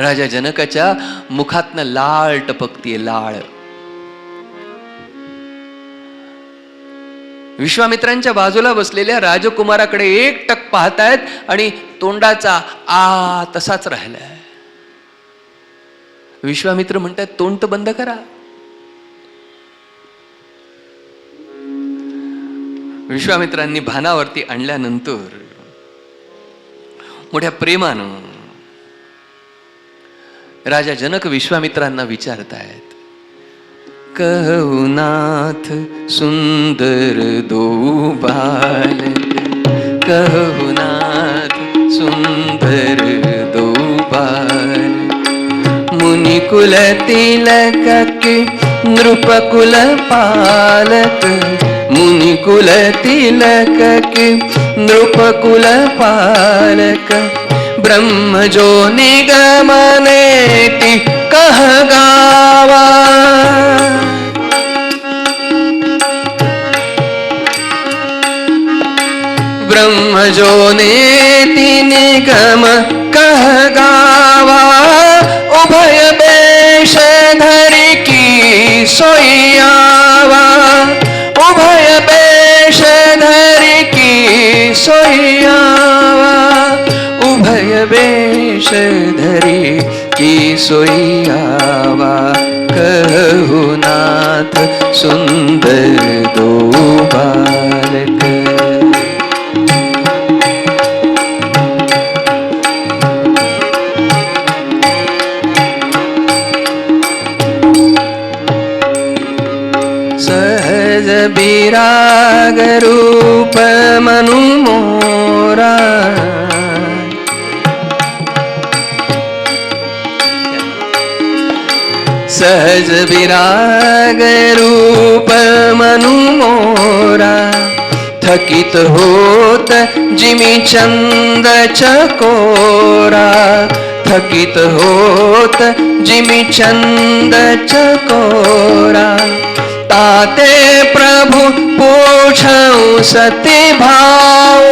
राजा जनकाच्या मुखातनं लाळ टपकतीये, लाळ. विश्वामित्रांच्या बाजूला बसलेल्या राजकुमाराकडे एकटक पाहतायत आणि तोंडाचा आ तसाच राहिलाय. विश्वामित्र म्हणतात, तोंड तर बंद करा. विश्वामित्रांनी भानावरती आणल्यानंतर मोठ्या प्रेमानं राजा जनक विश्वामित्रांना विचारतायत, कहू नाथ सुंदर दो बालक, कहू नाथ सुंदर दो बालक, मुनिकुल तिलक के नृपकुल पालक, मुनिकुल तिलक के नृपकुल पालक, ब्रह्म जो निगमनेति कह गावा, ब्रह्म जो नेति निगम कह गावा, उभय बेश धरि की सोयावा, उभय बेश धरि की सोयावा, उभय बेश धरि की सोयावा, कहु नाथ सुंदर दो बालक. सहज विराग रूप मनु मोरा, सहज विराग रूप मनु मोरा, थकित होत जिमि चंद चकोरा, थकित होत जिमि चंद चकोरा, ताते प्रभु पूछऊं सती भाव,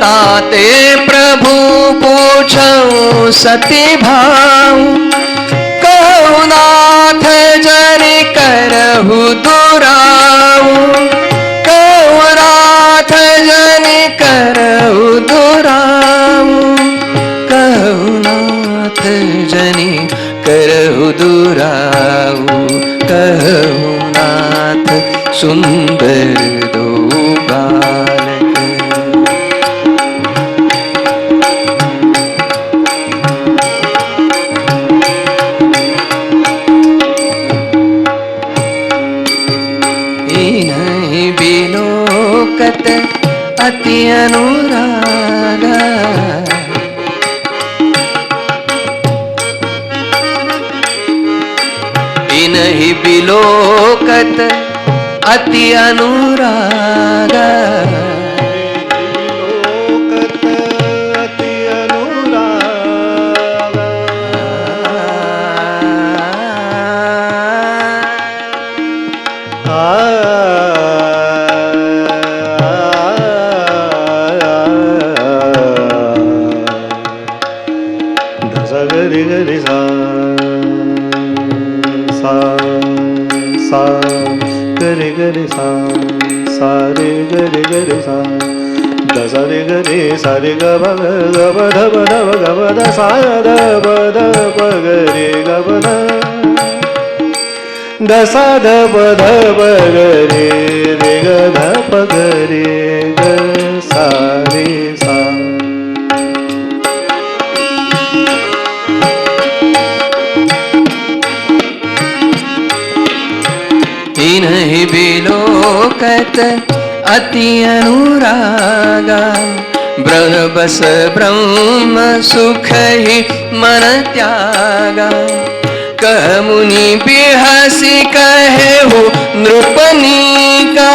ताते प्रभु पूछऊं सती भाव, कहु नाथ जनि करहु दुराऊ, कहु नाथ जनि करहु दुराऊ, कहु नाथ जनि करहु दुराऊ, कहु नाथ सुंदर दो बालक. इन्हीं बिलोकत अति अनुरागा, इन्हीं बिलोकत अति अनुरागा, गरि गरि सा सा सा गरि गरि सा सा रे गरि गरि सा द सा रे गरि सा रे ग ब ग ब ध ब ध ब ग ब ध सा द ब ध प ग रे ग ब ध द सा ध ब ध ब ग रे रे ग ध प ग रे ग सा रे सा. इन्हीं बिलोकत अति अनुरागा, बस ब्रह्म सुख ही मन त्यागा, कह मुनि बिहसी कहे हो नृपनी का,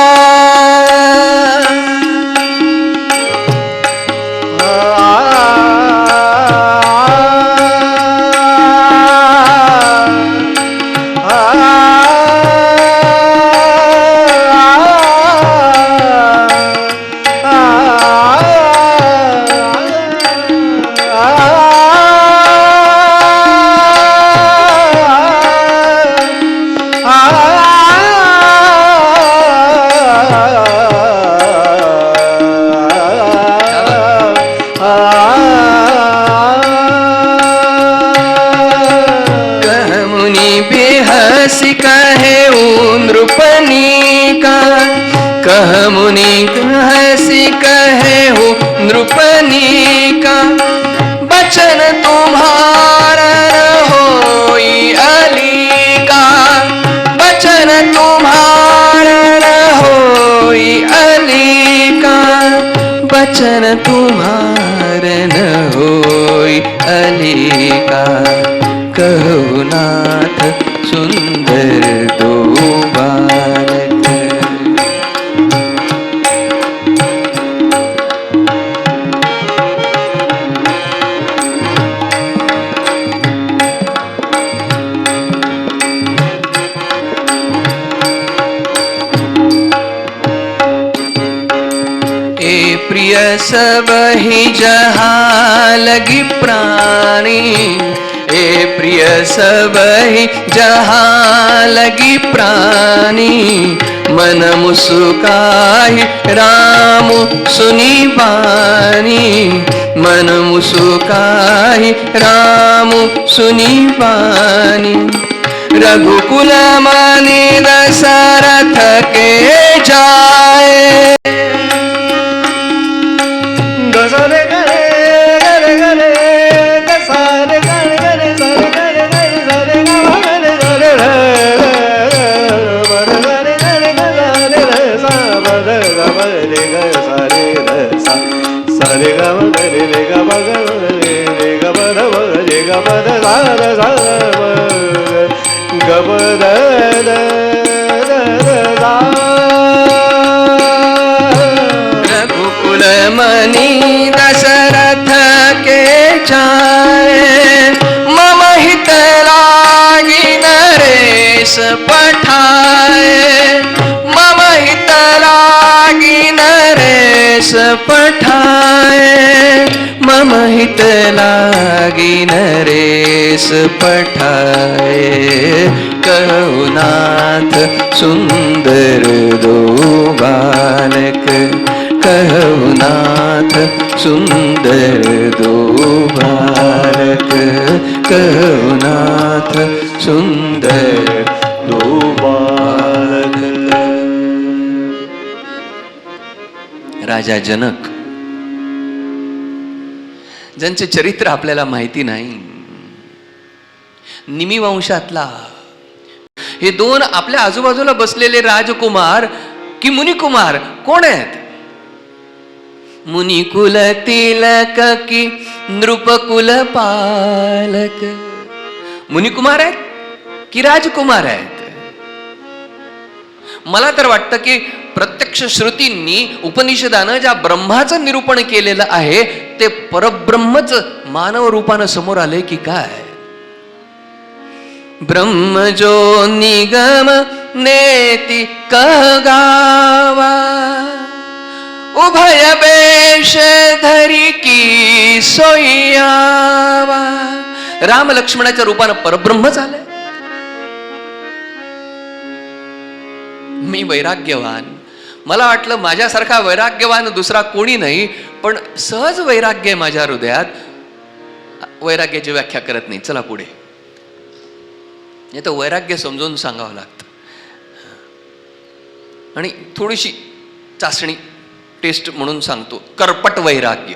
कहे हो नृपनिका, बचन तुम्हारा होई अलिका, बचन तुम्हारा होई अलिका, बचन तुम्हारा न होई अलिका, कहु नाथ सुंदर दो बालक। प्रिय सब ही जहाँ लगी प्राणी, ए प्रिय सब ही जहाँ लगी प्राणी, मन मुस्काई राम सुनी बानी, मन मुस्काई राम सुनी बानी, रघुकुल मानी दशरथ के जाए, गरे गरे गरे गरे गरे गरे गरे गरे गरे गरे गरे रघुकुल मनी दशरथ के जाए, मम हित लागी नरेश पठाए, मम हित लागी नरेश पठाए, मम हित लागी नरेश पठाए, कहु नाथ सुंदर दो बालक, कहु नाथ सुंदर दो बालक, कहु नाथ सुंदर दो बालक। राजा जनक, ज्यांचे चरित्र आपल्याला माहिती नाही, निमी वंशातला हे दोन आपल्या आजूबाजूला बसलेले राजकुमार की मुनिकुमार कोण आहेत? मुनिकुल तिलक की नृपकुल पालक, मुनिकुमार आहेत की राजकुमार आहेत? मला तर वाटतं की प्रत्यक्ष श्रुतींनी उपनिषदानं ज्या ब्रह्माचं निरूपण केलेलं आहे ते परब्रह्मच मानव रूपानं समोर आले की काय? ब्रह्म जो निगम नेति कह गावा, उभय बेश धरी की सोयावा. राम लक्ष्मणाच्या रूपानं परब्रह्म झालंय. मी वैराग्यवान, मला वाटलं माझ्यासारखा वैराग्यवान दुसरा कोणी नाही, पण सहज वैराग्य आहे माझ्या हृदयात. वैराग्याची व्याख्या करत नाही. चला पुढे. नाही तर वैराग्य समजून सांगावं लागतं. आणि थोडीशी चाचणी टेस्ट म्हणून सांगतो. करपट वैराग्य.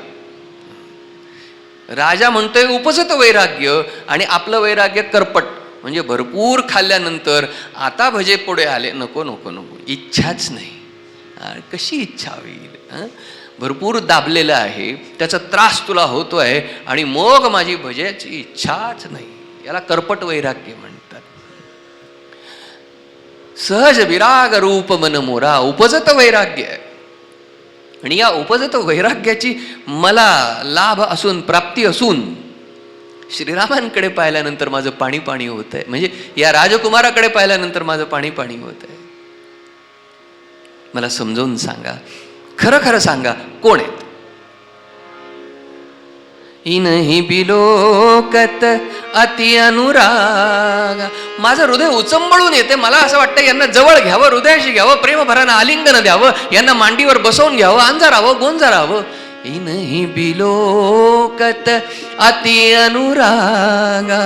राजा म्हणतोय उपजत वैराग्य, आणि आपलं वैराग्य करपट, म्हणजे भरपूर खाल्ल्यानंतर आता भजे पुढे आले, नको नको नको, इच्छाच नाही. कशी इच्छा होईल? भरपूर दाबलेलं आहे, त्याचा त्रास तुला होतोय, आणि मग माझी भज्याची इच्छाच नाही. याला करपट वैराग्य म्हणतात. सहज विराग रूप मन मोरा, उपजत वैराग्य आहे. आणि या उपजत वैराग्याची मला लाभ असून, प्राप्ती असून, श्रीरामांकडे पाहिल्यानंतर माझं पाणी पाणी होत आहे. म्हणजे या राजकुमाराकडे पाहिल्यानंतर माझं पाणी पाणी होत आहे. मला समजावून सांगा, खरं खरं सांगा, कोण आहेत? इनही बिलोकत अति अनुराग. माझं हृदय उचंबळून येते. मला असं वाटतं यांना जवळ घ्यावं, हृदयाशी घ्यावं, प्रेमभरानं आलिंगन द्यावं, यांना मांडीवर बसवून घ्यावं, अंजारावं, गोंजारावं. इनही बिलोकत अति अनुरागा,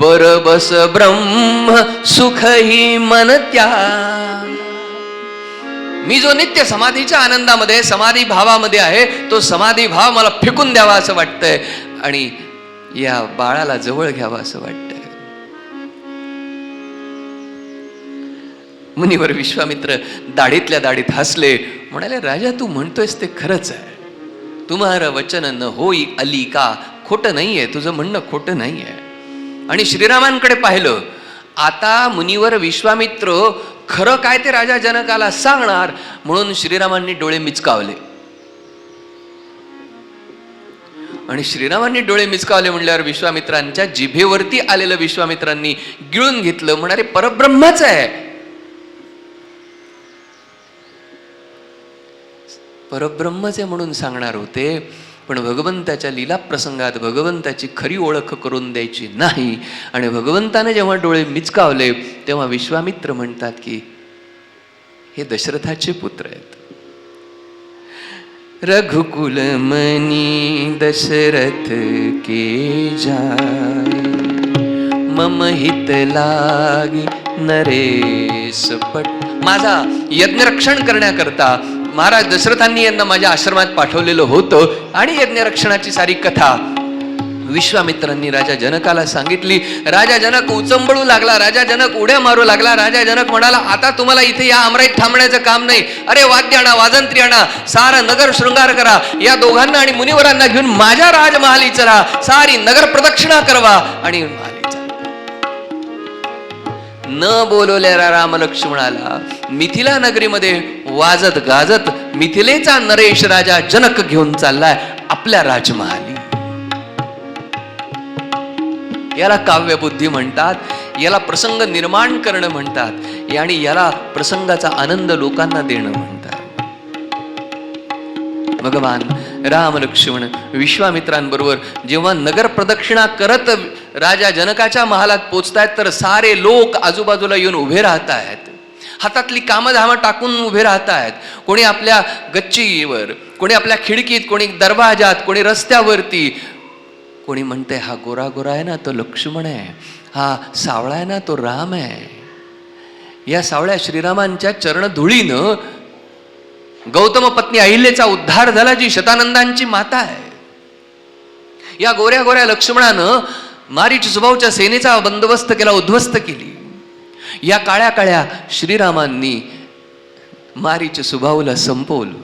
बरबस ब्रह्म सुख ही मन त्याग. मी जो नित्य समाधीच्या आनंदामध्ये समाधी भावामध्ये आहे तो समाधी भाव मला फेकून द्यावा असं वाटतंय आणि या बाळाला जवळ घ्यावा असं वाटतंय. मुनीवर विश्वामित्र दाढीतल्या दाढीत हसले, म्हणाले राजा तू म्हणतोयस ते खरंच आहे. तुम्हारा वचन न होई अली का, खोटं नाहीये, तुझं म्हणणं खोटं नाहीये. आणि श्रीरामांकडे पाहिलं. आता मुनीवर विश्वामित्र खरं काय ते राजा जनकाला सांगणार म्हणून श्रीरामांनी डोळे मिचकावले. आणि श्रीरामांनी डोळे मिचकावले म्हणल्यावर विश्वामित्रांच्या जिभेवरती आलेलं विश्वामित्रांनी गिळून घेतलं. म्हणाले परब्रह्मच आहे, परब्रह्मच आहे म्हणून सांगणार होते, पण भगवंताच्या लीला प्रसंगात भगवंताची खरी ओळख करून द्यायची नाही. आणि भगवंताने जेव्हा डोळे मिचकावले तेव्हा विश्वामित्र म्हणतात की हे दशरथाचे पुत्र आहेत. रघुकुल मनी दशरथ के जाय, मम हित लागी नरेश पट. माझा यज्ञरक्षण करण्याकरता महाराज दशरथांनी यांना माझ्या आश्रमात पाठवलेलं होतं. आणि यज्ञरक्षणाची सारी कथा विश्वामित्रांनी राजा जनकाला सांगितली. राजा जनक उचंबळू लागला, राजा जनक उड्या मारू लागला. राजा जनक म्हणाला आता तुम्हाला इथे या आमराईत थांबण्याचं काम नाही. अरे वाद्य आणा, वाजंत्री आणा, सारा नगर शृंगार करा. या दोघांना आणि मुनिवरांना घेऊन माझ्या राजमहाली चला, सारी नगर प्रदक्षिणा करवा आणि न बोलवलेला राम लक्ष्मणाला मिथिला नगरीमध्ये वाजत गाजत मिथिलेचा नरेश राजा जनक घेऊन चाललाय आपल्या राजमहाली. याला काव्यबुद्धी म्हणतात, याला प्रसंग निर्माण करणं म्हणतात आणि याला प्रसंगाचा आनंद लोकांना देणं म्हणतात. भगवान राम लक्ष्मण विश्वामित्रांबरोबर जेव्हा नगर प्रदक्षिणा करत राजा जनकाच्या महालात पोचतायत तर सारे लोक आजूबाजूला येऊन उभे राहत आहेत. हातातली कामधामं टाकून उभे राहत आहेत. कोणी आपल्या गच्चीवर, कोणी आपल्या खिडकीत, कोणी दरवाजात, कोणी रस्त्यावरती. कोणी म्हणते हा गोरा गोरा आहे ना तो लक्ष्मण आहे, हा सावळा आहे ना तो राम आहे. या सावळ्या श्रीरामांच्या चरणधुळीनं गौतम पत्नी अहिल्याचा उद्धार झाला, जी शतानंदांची माता आहे. या गोऱ्या गोऱ्या लक्ष्मणानं मारीच सुभाऊच्या सेनेचा बंदोबस्त केला, उद्ध्वस्त केली. या काळ्या काळ्या श्रीरामांनी मारीच सुभाऊला संपवलं.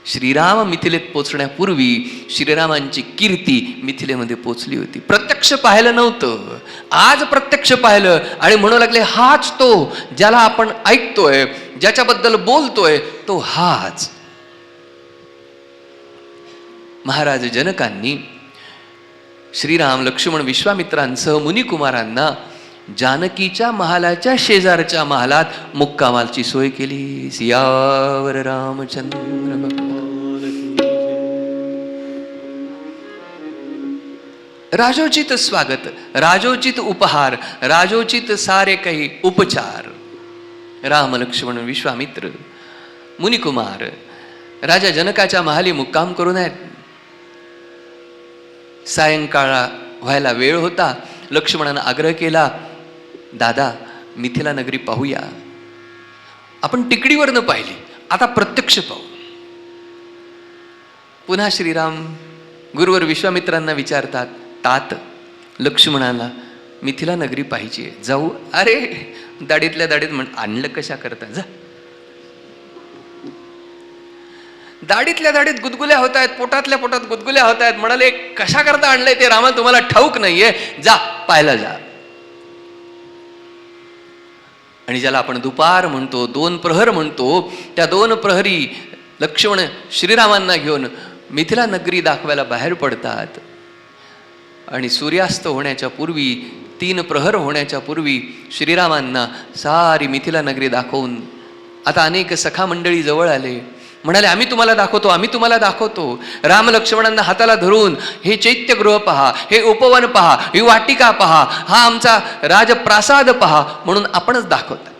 श्रीराम मिथिलेत पोचण्यापूर्वी श्रीरामांची कीर्ती मिथिलेमध्ये पोचली होती. प्रत्यक्ष पाहिलं नव्हतं, आज प्रत्यक्ष पाहिलं आणि म्हणू लागले हाच तो ज्याला आपण ऐकतोय, ज्याच्याबद्दल बोलतोय तो हाच. महाराज जनकांनी श्रीराम लक्ष्मण विश्वामित्रांसह मुनिकुमारांना जानकीच्या महालाच्या शेजारच्या महालात मुक्कामाची सोय केली. सियावर रामचंद्र भगवान. राजोचित स्वागत, राजोचित उपहार, राजोचित सारे काही उपचार. राम लक्ष्मण विश्वामित्र मुनिकुमार राजा जनकाच्या महाली मुक्काम करून आहेत. सायंकाळ व्हायला वेळ होता. लक्ष्मणानं आग्रह केला, दादा मिथिला नगरी पाहूया. आपण टिकडीवरनं पाहिली, आता प्रत्यक्ष पाहू. पुन्हा श्रीराम गुरुवर विश्वामित्रांना विचारतात, तात लक्ष्मणाला मिथिला नगरी पाहिजे, जाऊ? अरे दाढीतल्या दाढीत आणलं कशा करता, जा. दाढीतल्या दाढीत गुदगुल्या होत आहेत, पोटातल्या पोटात गुदगुल्या होत आहेत. म्हणाले कशा करता आणलंय ते रामा तुम्हाला ठाऊक नाहीये, जा पाहायला जा. आणि ज्याला आपण दुपार म्हणतो, 2 प्रहर म्हणतो, त्या 2 प्रहरी लक्ष्मण श्रीरामांना घेऊन मिथिला नगरी दाखवायला बाहेर पडतात. आणि सूर्यास्त होण्याच्या पूर्वी, 3 प्रहर होण्याच्या पूर्वी श्रीरामांना सारी मिथिला नगरी दाखवून आता अनेक सखा मंडळी जवळ आले. म्हणाले आम्ही तुम्हाला दाखवतो, आम्ही तुम्हाला दाखवतो. राम लक्ष्मणांना हाताला धरून हे चैत्यगृह पहा, हे उपवन पहा, ही वाटिका पहा, हा आमचा राजप्रासाद पहा म्हणून आपणच दाखवतात.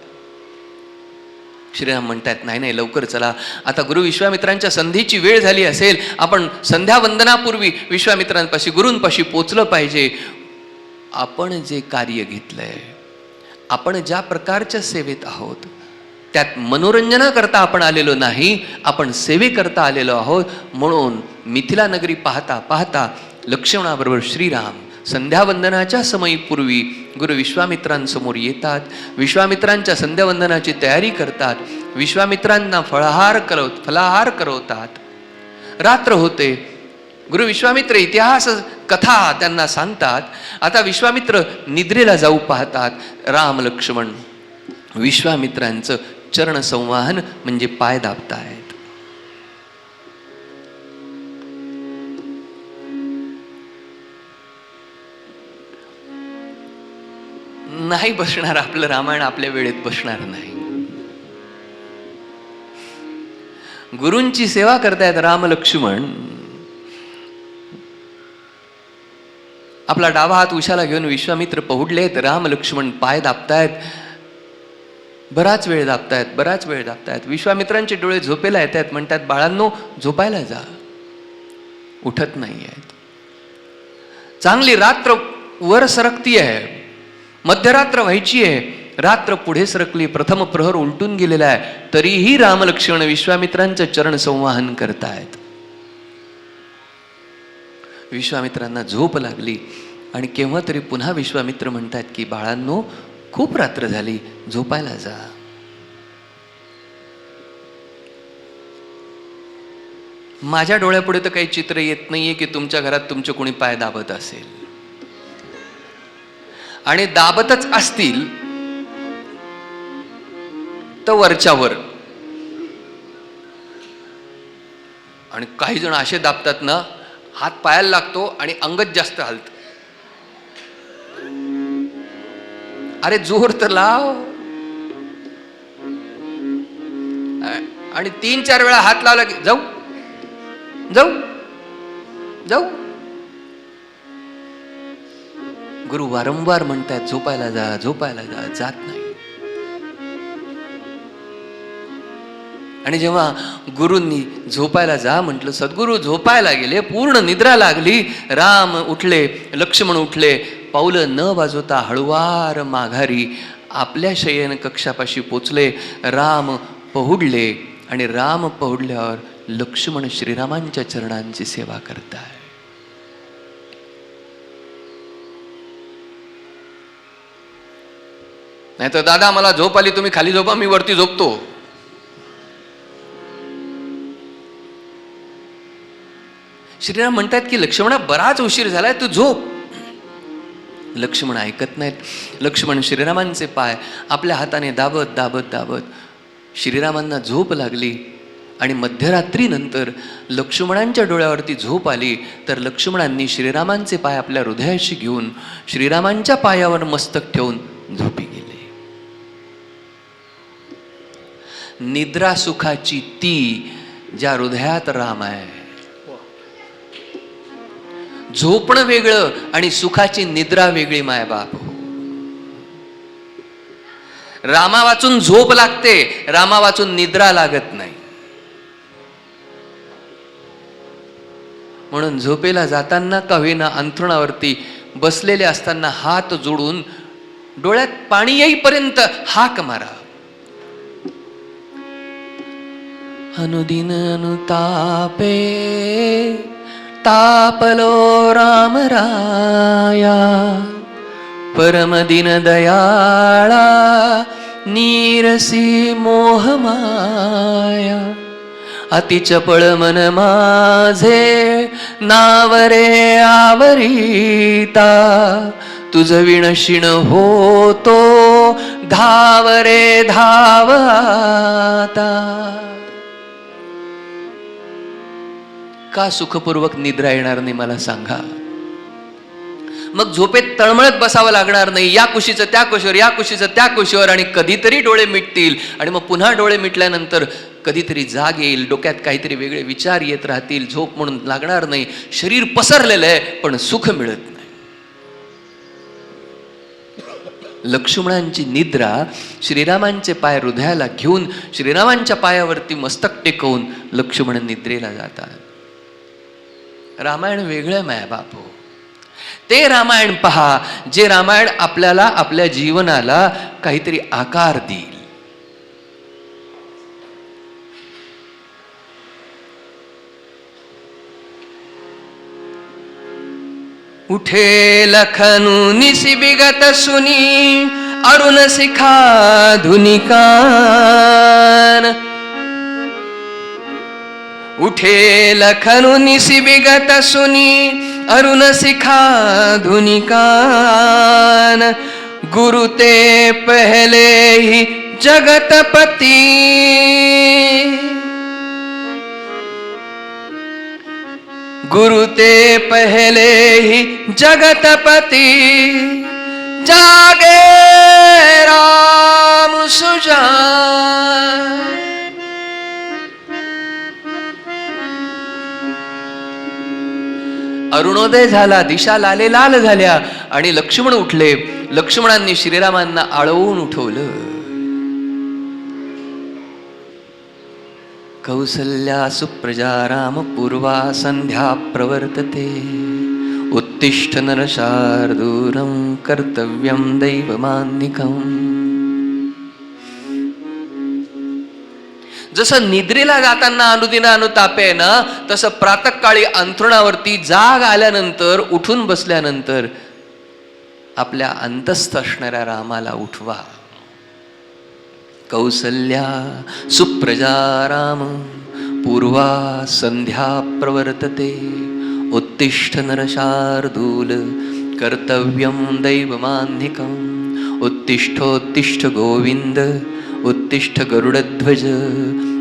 श्रीराम म्हणतात नाही नाही लवकर चला, आता गुरु विश्वामित्रांच्या संधीची वेळ झाली असेल, आपण संध्यावंदनापूर्वी विश्वामित्रांपाशी गुरूंपाशी पोचलं पाहिजे. आपण जे कार्य घेतलंय, आपण ज्या प्रकारच्या सेवेत आहोत त्यात मनोरंजनाकरता आपण आलेलो नाही, आपण सेवेकरता आलेलो आहोत. म्हणून मिथिला नगरी पाहता पाहता लक्ष्मणाबरोबर श्रीराम संध्यावंदनाच्या समयीपूर्वी गुरु विश्वामित्रांसमोर येतात. विश्वामित्रांच्या संध्यावंदनाची तयारी करतात. विश्वामित्रांना फलाहार करवतात. रात्र होते. गुरु विश्वामित्र इतिहास कथा त्यांना सांगतात. आता विश्वामित्र निद्रेला जाऊ पाहतात. राम लक्ष्मण विश्वामित्रांचं चरण संवाहन म्हणजे पाय दाबतायत. नाही बसणार आपलं रामायण, आपल्या वेळेत बसणार नाही. गुरूंची सेवा करतायत राम लक्ष्मण. आपला डावा हात उशाला घेऊन विश्वामित्र पहुडलेत. राम लक्ष्मण पाय दाबतायत. बराच वेळ दाबतायत. विश्वामित्रांचे डोळे झोपेला येत आहेत. म्हणतात, बाळांनो झोपायला जा. उठत नाही आहेत. चांगली रात्र वर सरकती आहे. मध्यरात्र व्हायची आहे. रात्र पुढे सरकली. प्रथम प्रहर उलटून गेलेला आहे. तरीही राम लक्ष्मण विश्वामित्रांचं चरण संवाहन करतायत. विश्वामित्रांना झोप लागली आणि केव्हा तरी पुन्हा विश्वामित्र म्हणतात की बाळांनो खूप रात्र झाली, झोपायला जा. माझ्या डोळ्यापुढे तर काही चित्र येत नाहीये की तुमच्या घरात तुमचे कोणी पाय दाबत असेल. आणि दाबतच असतील तर वरच्यावर. आणि काही जण असे दाबतात ना, हात पायाला लागतो आणि अंगच जास्त हलत. अरे जोर तर लाव. आणि 3-4 वेळा हात लावला की जाऊ जाऊ जाऊ. गुरु वारंवार म्हणतात झोपायला जा, झोपायला जा. जात नाही. आणि जेव्हा गुरूंनी झोपायला जा म्हटलं, सद्गुरू झोपायला गेले. पूर्ण निद्रा लागली. राम उठले, लक्ष्मण उठले. पावलं न वाजवता हळुवार माघारी आपल्या शयन कक्षापाशी पोचले. राम पहुडले आणि राम पहुडल्यावर लक्ष्मण श्रीरामांच्या चरणांची सेवा करताय. नाही तर दादा मला झोप आली, तुम्ही खाली झोपा, मी वरती झोपतो. श्रीराम म्हणतात की लक्ष्मणा बराच उशीर झालाय, तू झोप. लक्ष्मण ऐकत नाहीत. लक्ष्मण श्रीरामांचे पाय आपल्या हाताने दाबत दाबत दाबत श्रीरामांना झोप लागली. आणि मध्यरात्रीनंतर लक्ष्मणांच्या डोळ्यावरती झोप आली. तर लक्ष्मणांनी श्रीरामांचे पाय आपल्या हृदयाशी घेऊन श्रीरामांच्या पायावर मस्तक ठेवून झोपी गेले. निद्रा सुखाची ती ज्या हृदयात राम आहे. झोपणं वेगळं आणि सुखाची निद्रा वेगळी. माय बाप, रामा वाचून झोप लागते, रामा वाचून निद्रा लागत नाही. म्हणून झोपेला जाताना का होईना अंथरुणावरती बसलेले असताना हात जोडून डोळ्यात पाणी येईपर्यंत हाक मारा. अनुदिन अनुतापे तापलो राम राया, परमदिन दयाळा नीरसी मोहमाया. अति चपळ मन माझे नावरे आवरिता, तुझ विणशिण होतो धावरे धावता. का सुखपूर्वक निद्रा येणार नाही मला सांगा. मग झोपेत तळमळत बसावं लागणार नाही. या कुशीचं त्या कुशीवर, या कुशीचं त्या कुशीवर. आणि कधीतरी डोळे मिटतील आणि मग पुन्हा डोळे मिटल्यानंतर कधीतरी जाग येईल. डोक्यात काहीतरी वेगळे विचार येत राहतील. झोप म्हणून लागणार नाही. शरीर पसरलेलं आहे पण सुख मिळत नाही. लक्ष्मणांची निद्रा श्रीरामांचे पाय हृदयाला घेऊन श्रीरामांच्या पायावरती मस्तक टेकवून लक्ष्मण निद्रेला जातात. रामायण वेगळं माय बापू. ते रामायण पहा जे रामायण आपल्याला आपल्या जीवनाला काहीतरी आकार देईल. उठे लखनू निसी बिगत सुनी अरुण शिखा धुनिकान. उठे लखनू निसी बिगत सुनी अरुण शिखा धुनिकान. गुरु ते पहले ही जगतपति. गुरु ते पहले ही जगतपति. जागे राम सुजान. अरुणोदय झाला, दिशा लाले लाल झाल्या आणि लक्ष्मण उठले. लक्ष्मणांनी श्रीरामांना आळवून उठवलं. कौसल्या सुप्रजा राम पूर्वा संध्या प्रवर्तते. उत्तिष्ठ नरशार्दूलम कर्तव्यम दैवमान्निकम्. जसं निद्रेला जाताना अनुदिन अनुताप आहे ना, तसं प्रातःकाळी अंथरुणावरती जाग आल्यानंतर उठून बसल्यानंतर आपल्या अंतस्थ असणाऱ्या रामाला उठवा. कौसल्या सुप्रजा राम पूर्वा संध्या प्रवर्तते. उत्तिष्ठ नरशार्दूल कर्तव्यम दैवमान्निकम्. उत्तिष्ठोत्तिष्ठ गोविंद उत्तिष्ठ गरुडध्वज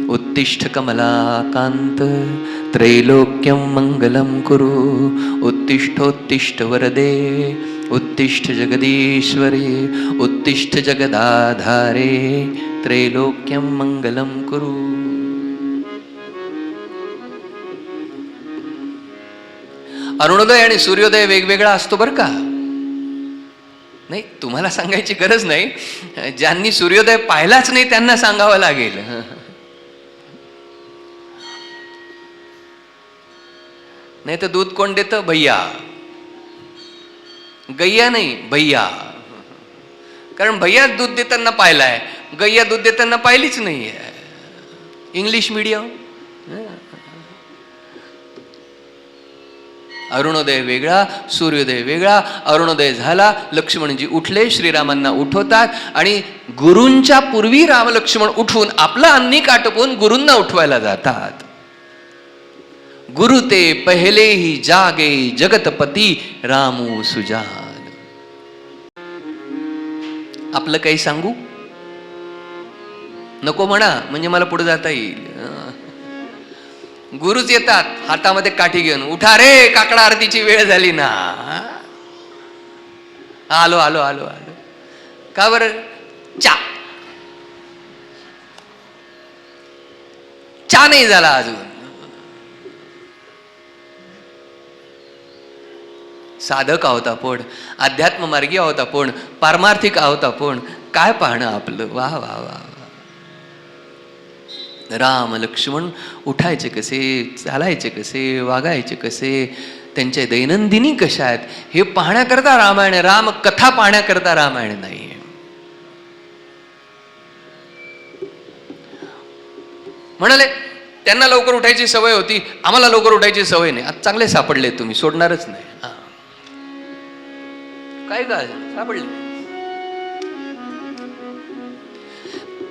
उत्तिष्ठ कमलाकांत. त्रैलोक्यं मंगलं कुरु. उत्तिष्ठोत्तिष्ठ वरदे उत्तिष्ठ जगदीश्वरे. उत्तिष्ठ जगदाधारे. त्रैलोक्यं मंगलं कुरु. अरुणोदय आणि सूर्योदय वेगवेगळा असतो बरं का. नाही, तुम्हाला सांगायची गरज नाही. ज्यांनी सूर्योदय पाहिलाच नाही त्यांना सांगावं लागेल. नाही तर दूध कोण देतं? भैया. गैया नाही, भैया. कारण भैया दूध देताना पाहिलाय, गैया दूध देताना पाहिलीच नाहीये. English medium. अरुणोदय वेगळा, सूर्योदय वेगळा. अरुणोदय झाला, लक्ष्मणजी उठले, श्रीरामांना उठवतात आणि गुरूंच्या पूर्वी राम लक्ष्मण उठून आपला अन्निक आटोपून गुरूंना उठवायला जातात. गुरु ते पहिले ही जागे जगतपती रामू सुजान. आपलं काही सांगू नको म्हणा, म्हणजे मला पुढे जाता येईल. गुरुच येतात हातामध्ये काठी घेऊन. उठा रे, काकडा आरतीची वेळ झाली ना. आलो आलो आलो आलो. का बरं? चा नाही झाला अजून. साधक आहोत आपण, अध्यात्म मार्गी आहोत आपण, पारमार्थिक आहोत आपण. काय पाहणं आपलं. वा वा वा. राम लक्ष्मण उठायचे कसे, चालायचे कसे, वागायचे कसे, त्यांच्या दैनंदिनी कशा आहेत हे पाहण्याकरता रामायण. राम कथा पाहण्याकरता रामायण नाही. म्हणाले त्यांना लवकर उठायची सवय होती, आम्हाला लवकर उठायची सवय नाही. आज चांगले सापडले, तुम्ही सोडणारच नाही. काय काय सापडले.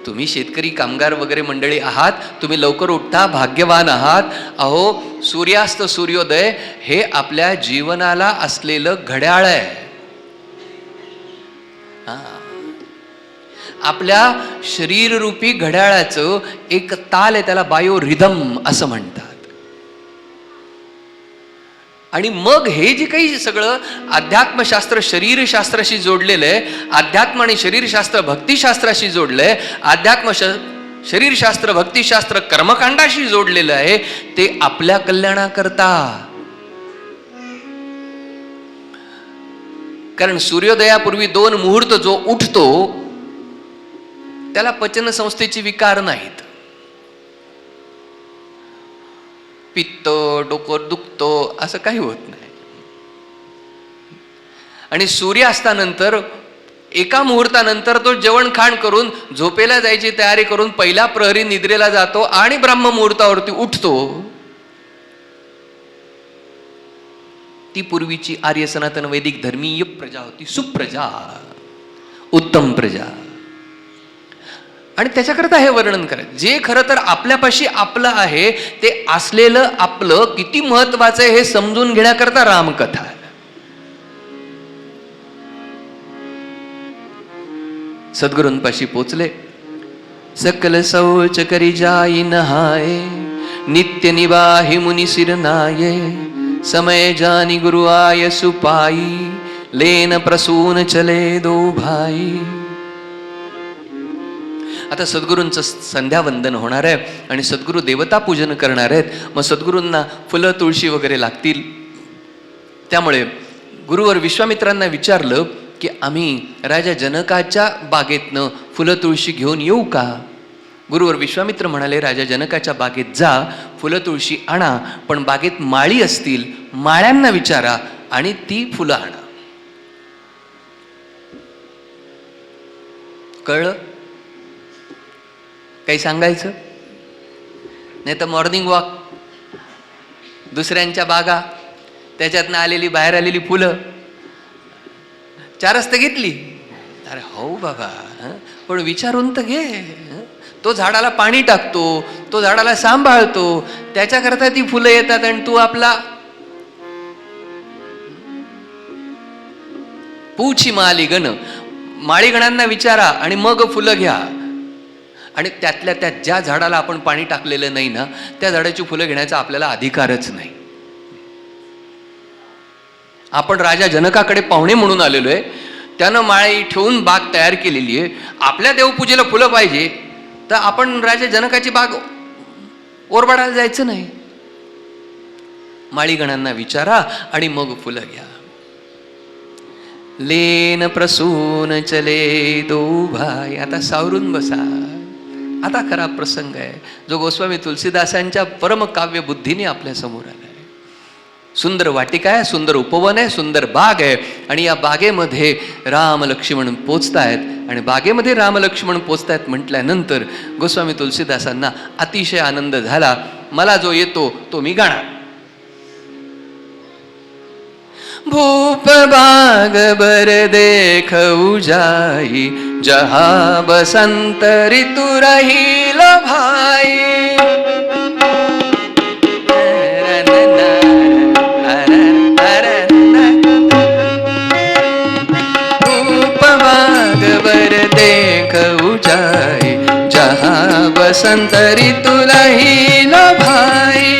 तुम्ही शेतकरी कामगार वगैरे मंडळी आहात, तुम्ही लवकर उठता, भाग्यवान आहात. अहो, सूर्यास्त सूर्योदय हे आपल्या जीवनाला असलेलं घड्याळ आहे. आपल्या शरीररूपी घड्याळाचं एक ताल आहे, त्याला बायो रिदम असं म्हणतात. आणि मग हे जे काही सगळं अध्यात्मशास्त्र शरीरशास्त्राशी जोडलेलं आहे, अध्यात्म आणि शरीरशास्त्र भक्तिशास्त्राशी जोडलंय, अध्यात्म शरीरशास्त्र भक्तिशास्त्र कर्मकांडाशी जोडलेलं आहे, ते आपल्या कल्याणाकरता. कारण सूर्योदयापूर्वी 2 मुहूर्त जो उठतो त्याला पचन संस्थेची विकार नाहीत. पित्त, डोकं दुखतो असं काही होत नाही. आणि सूर्यास्तानंतर एका मुहूर्तानंतर तो जेवण खाण करून झोपेला जायची तयारी करून पहिला प्रहरी निद्रेला जातो आणि ब्रह्म मुहूर्तावरती उठतो. ती पूर्वीची आर्य सनातन वैदिक धर्मीय प्रजा होती, सुप्रजा, उत्तम प्रजा. आणि त्याच्याकरता हे वर्णन करायचं. जे खरं तर आपल्यापाशी आपलं आहे ते असलेलं आपलं किती महत्वाचं आहे हे समजून घेण्याकरता रामकथा आहे. सद्गुरूंपाशी पोचले. सकल शौच करी जाई नहाये, नित्य निवाहि मुनि सिर नाये, समय जानी गुरु आय सुपाई, लेन प्रसून चले दो भाई. आता सद्गुरूंचं संध्यावंदन होणार आहे आणि सद्गुरू देवता पूजन करणार आहेत. मग सद्गुरूंना फुलं तुळशी वगैरे लागतील. त्यामुळे गुरुवर विश्वामित्रांना विचारलं की आम्ही राजा जनकाच्या बागेतनं फुलं तुळशी घेऊन येऊ का? गुरुवर विश्वामित्र म्हणाले, राजा जनकाच्या बागेत जा, फुलं तुळशी आणा, पण बागेत माळी असतील, माळ्यांना विचारा आणि ती फुलं आणा. कळलं? काही सांगायचं नाही तर मॉर्निंग वॉक, दुसऱ्यांच्या बागा, त्याच्यातनं आलेली बाहेर आलेली फुलं 4 तर घेतली. अरे हो बाबा, पण विचारून तर घे. तो झाडाला पाणी टाकतो, तो झाडाला सांभाळतो, त्याच्याकरता ती फुलं येतात आणि तू आपला पूची माली गण, माळीगणांना विचारा आणि मग फुलं घ्या. आणि त्यातल्या त्यात ज्या झाडाला आपण पाणी टाकलेलं नाही ना, त्या झाडाची फुलं घेण्याचा आपल्याला अधिकारच नाही. आपण राजा जनकाकडे पाहुणे म्हणून आलेलो आहे, त्यानं माळी ठेवून बाग तयार केलेली आहे. आपल्या देवपूजेला फुलं पाहिजे तर आपण राजा जनकाची बाग ओरबाडायला जायचं नाही. माळीगणांना विचारा आणि मग फुलं घ्या. लेन प्रसून चले दो भाई. आता सावरून बसा. आता खरा प्रसंग आहे जो गोस्वामी तुलसीदासांच्या परमकाव्य बुद्धीने आपल्या समोर आला आहे. सुंदर वाटिका आहे, सुंदर उपवन आहे, सुंदर बाग आहे आणि या बागेमध्ये राम लक्ष्मण पोचतायत आणि बागेमध्ये राम लक्ष्मण पोचतायत म्हटल्यानंतर गोस्वामी तुलसीदासांना अतिशय आनंद झाला. मला जो येतो तो मी गाणार. भूप बाग बर देखऊ जाई, जहा बसंत ऋतु रहील भाई. भूप बाग बर देखऊ जाई, जहा बसंत ऋतु रहील भाई.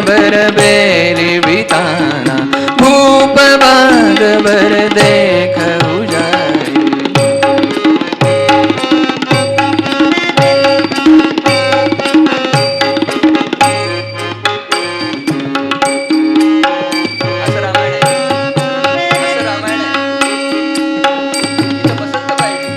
बर बेली बिताना, भूप बाग बर देखऊ जाई. असं रामायण आहे, असं रामायण आहे. इथं बसंत पाहिजे.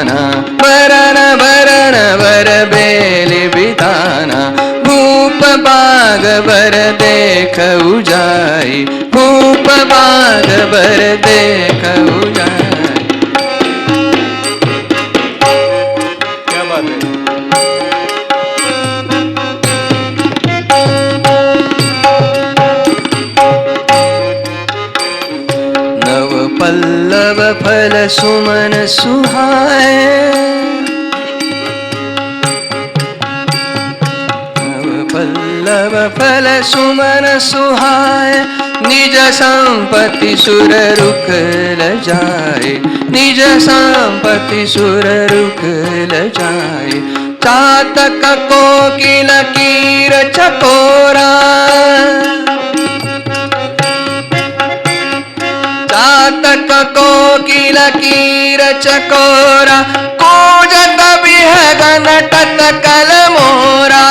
बिताना बरन बरन बर बेली बिताना भूप बाग बर देख उजाई भूप बाग बर देख उजाई. क्या बात है. नव पल्लव फल सुमन सुहाए नव पल्लव फल सुमन सुहाए निज संपत्ति सुर रुख ल जाए निज संपत्ति सुर रुख ल जाए. चातक कोकिल कीर चकोरा चातक कोकिल कीर चकोरा कूजत बिहगन टतकल मोरा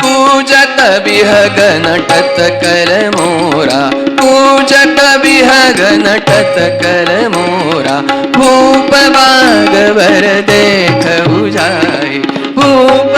कूजत बिहगन टतकल मोरा कूजत बिहगन टतकल मोरा भूप बाग बर देख उजाई भूप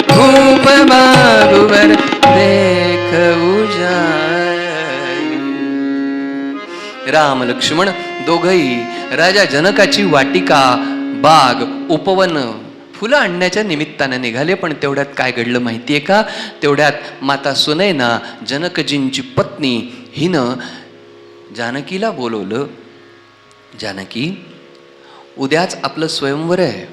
भूप बागवर देख उजाई. राम लक्ष्मण दोघही राजा जनकाची वाटिका बाग उपवन फुलं आणण्याच्या निमित्तानं निघाले. पण तेवढ्यात काय घडलं माहितीये का? तेवढ्यात माता सुनैना जनकजींची पत्नी हिनं जानकीला बोलवलं. जानकी, उद्याच आपलं स्वयंवर आहे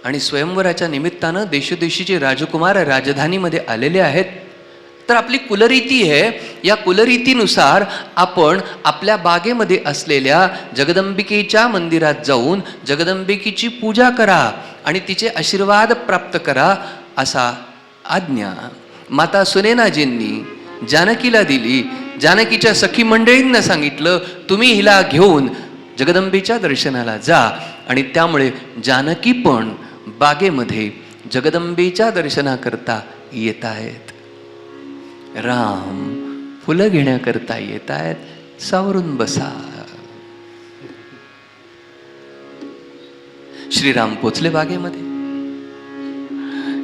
आणि स्वयंवराच्या निमित्तानं देशोदेशीचे राजकुमार राजधानीमध्ये आलेले आहेत. तर आपली कुलरीती आहे, या कुलरीतीनुसार आपण आपल्या बागेमध्ये असलेल्या जगदंबिकेच्या मंदिरात जाऊन जगदंबिकेची पूजा करा आणि तिचे आशीर्वाद प्राप्त करा, असा आज्ञा माता सुनैनाजींनी जानकीला दिली. जानकीच्या सखी मंडळींना सांगितलं, तुम्ही हिला घेऊन जगदंबेच्या दर्शनाला जा. आणि त्यामुळे जानकी पण बागेमध्ये जगदंबेच्या दर्शनाकरता येत आहेत. राम फुलं घेण्याकरता येत आहेत. सावरून बसा. श्रीराम पोचले बागेमध्ये.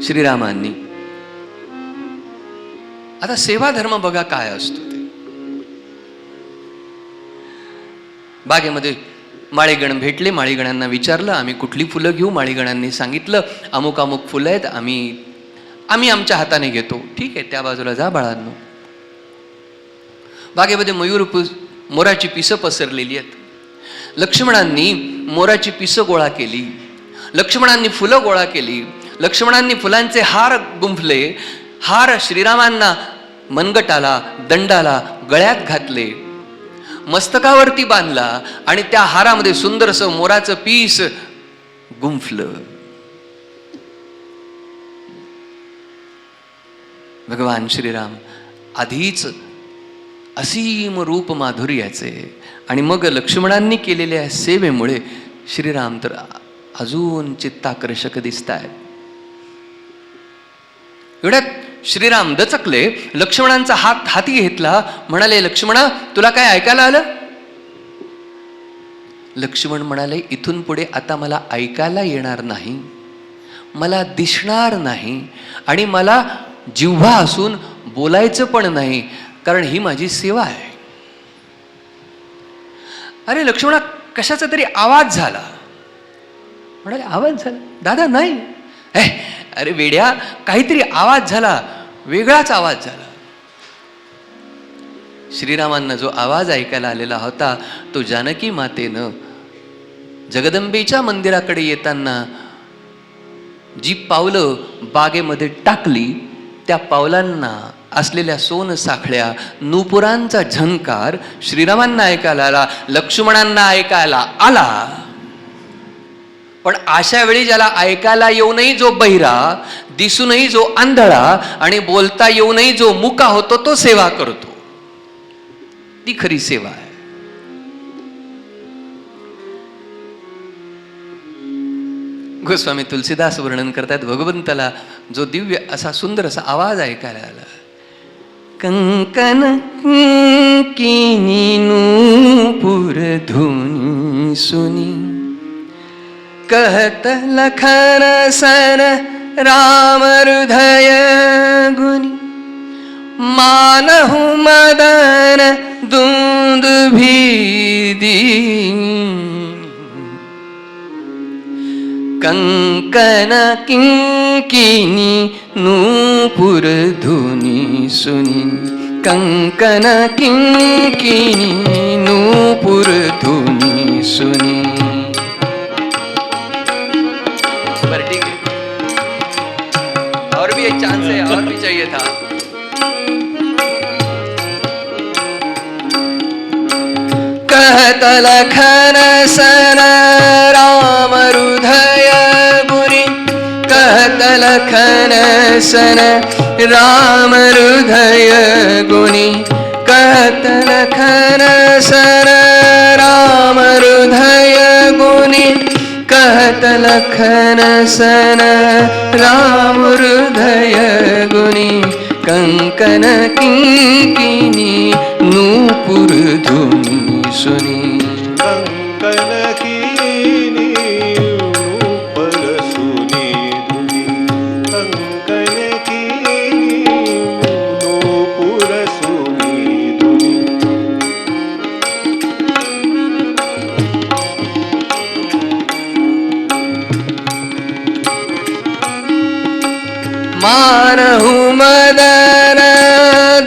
श्रीरामांनी आता सेवा धर्म बघा काय असतो ते. बागेमध्ये माळीगण भेटले. माळीगणांना विचारलं, आम्ही कुठली फुलं घेऊ? माळीगणांनी सांगितलं, अमुक अमुक फुलं आहेत, आम्ही आमच्या हाताने घेतो. ठीक आहे, त्या बाजूला जा बाळांनो. बागेमध्ये मोराची पिसं पसरलेली आहेत. लक्ष्मणांनी मोराची पिसं गोळा केली. लक्ष्मणांनी फुलं गोळा केली. लक्ष्मणांनी फुलांचे हार गुंफले. हार श्रीरामांना मनगटाला, दंडाला, गळ्यात घातले, मस्तकावरती बांधला आणि त्या हारामध्ये सुंदरसं मोराचं पीस गुंफलं. भगवान श्रीराम आधीच असीम रूप माधुर्याचे आणि मग लक्ष्मणांनी केलेल्या सेवेमुळे श्रीराम तर अजून चित्ताकर्षक दिसत आहेत. एवढ्यात श्रीराम दचकले. लक्ष्मणांचा हात हाती घेतला. म्हणाले, लक्ष्मणा, तुला काय ऐकायला आलं? लक्ष्मण म्हणाले, इथून पुढे आता मला ऐकायला येणार नाही, मला दिसणार नाही आणि मला जिव्हा असून बोलायचं पण नाही, कारण ही माझी सेवा आहे. अरे लक्ष्मणा, कशाचा तरी आवाज झाला. म्हणाले, आवाज झाला? दादा नाही. अरे वेड्या, काहीतरी आवाज झाला, वेगळाच आवाज झाला. श्रीरामांना जो आवाज ऐकायला आलेला होता तो जानकी मातेनं जगदंबेच्या मंदिराकडे येताना जी पावलं बागेमध्ये टाकली, त्या पावलांना असलेल्या सोन साखळ्या, नूपुरांचा झंकार श्रीरामांना ऐकायला आला, लक्ष्मणांना ऐकायला आला. पण अशा वेळी ज्याला ऐकायला येऊनही जो बहिरा, दिसूनही जो आंधळा आणि बोलता येऊनही जो मुका होतो तो सेवा करतो, ती खरी सेवा आहे. गोस्वामी तुलसीदास वर्णन करतात, भगवंताला जो दिव्य असा सुंदर असा आवाज ऐकायला आला. कंकन किनी नूपुर धुनी सुनी, कहत लखन सन राम हृदय गुनी, मानहु मदन दुंदुभी दीनी. कंकन किंकिनी नूपुर धुनी सुनी, कंकन किंकिनी नूपुर धुनी सुनी. ठीक है, और भी एक चांस है, और भी चाहिए था. कहत लखन सन राम हृदय गुनी, कहत लखन सन राम हृदय गुनी, कहत लखन सन राम हृदय गुनी, कहत लखन सन राम हृदय गुनी. कंकन किंकिनी नूपुर धुनी सुनी, कंकन किनी नूपुर सुनी धुनी, कंकन किनी नूपुर सुनी धुनी. मानहु मदन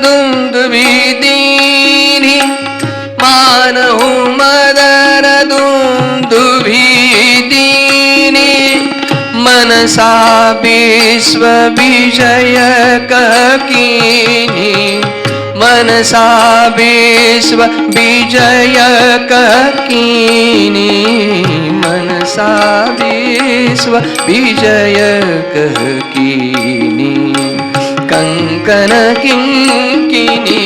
दुंदुभी दीनी, मानहु मदन दुंदुभी दीनी. मनसा विश्व विजय कीनी, मनसा विश्व विजय कीनी, मनसा विश्व विजय कीनी. कंकन किंकिनी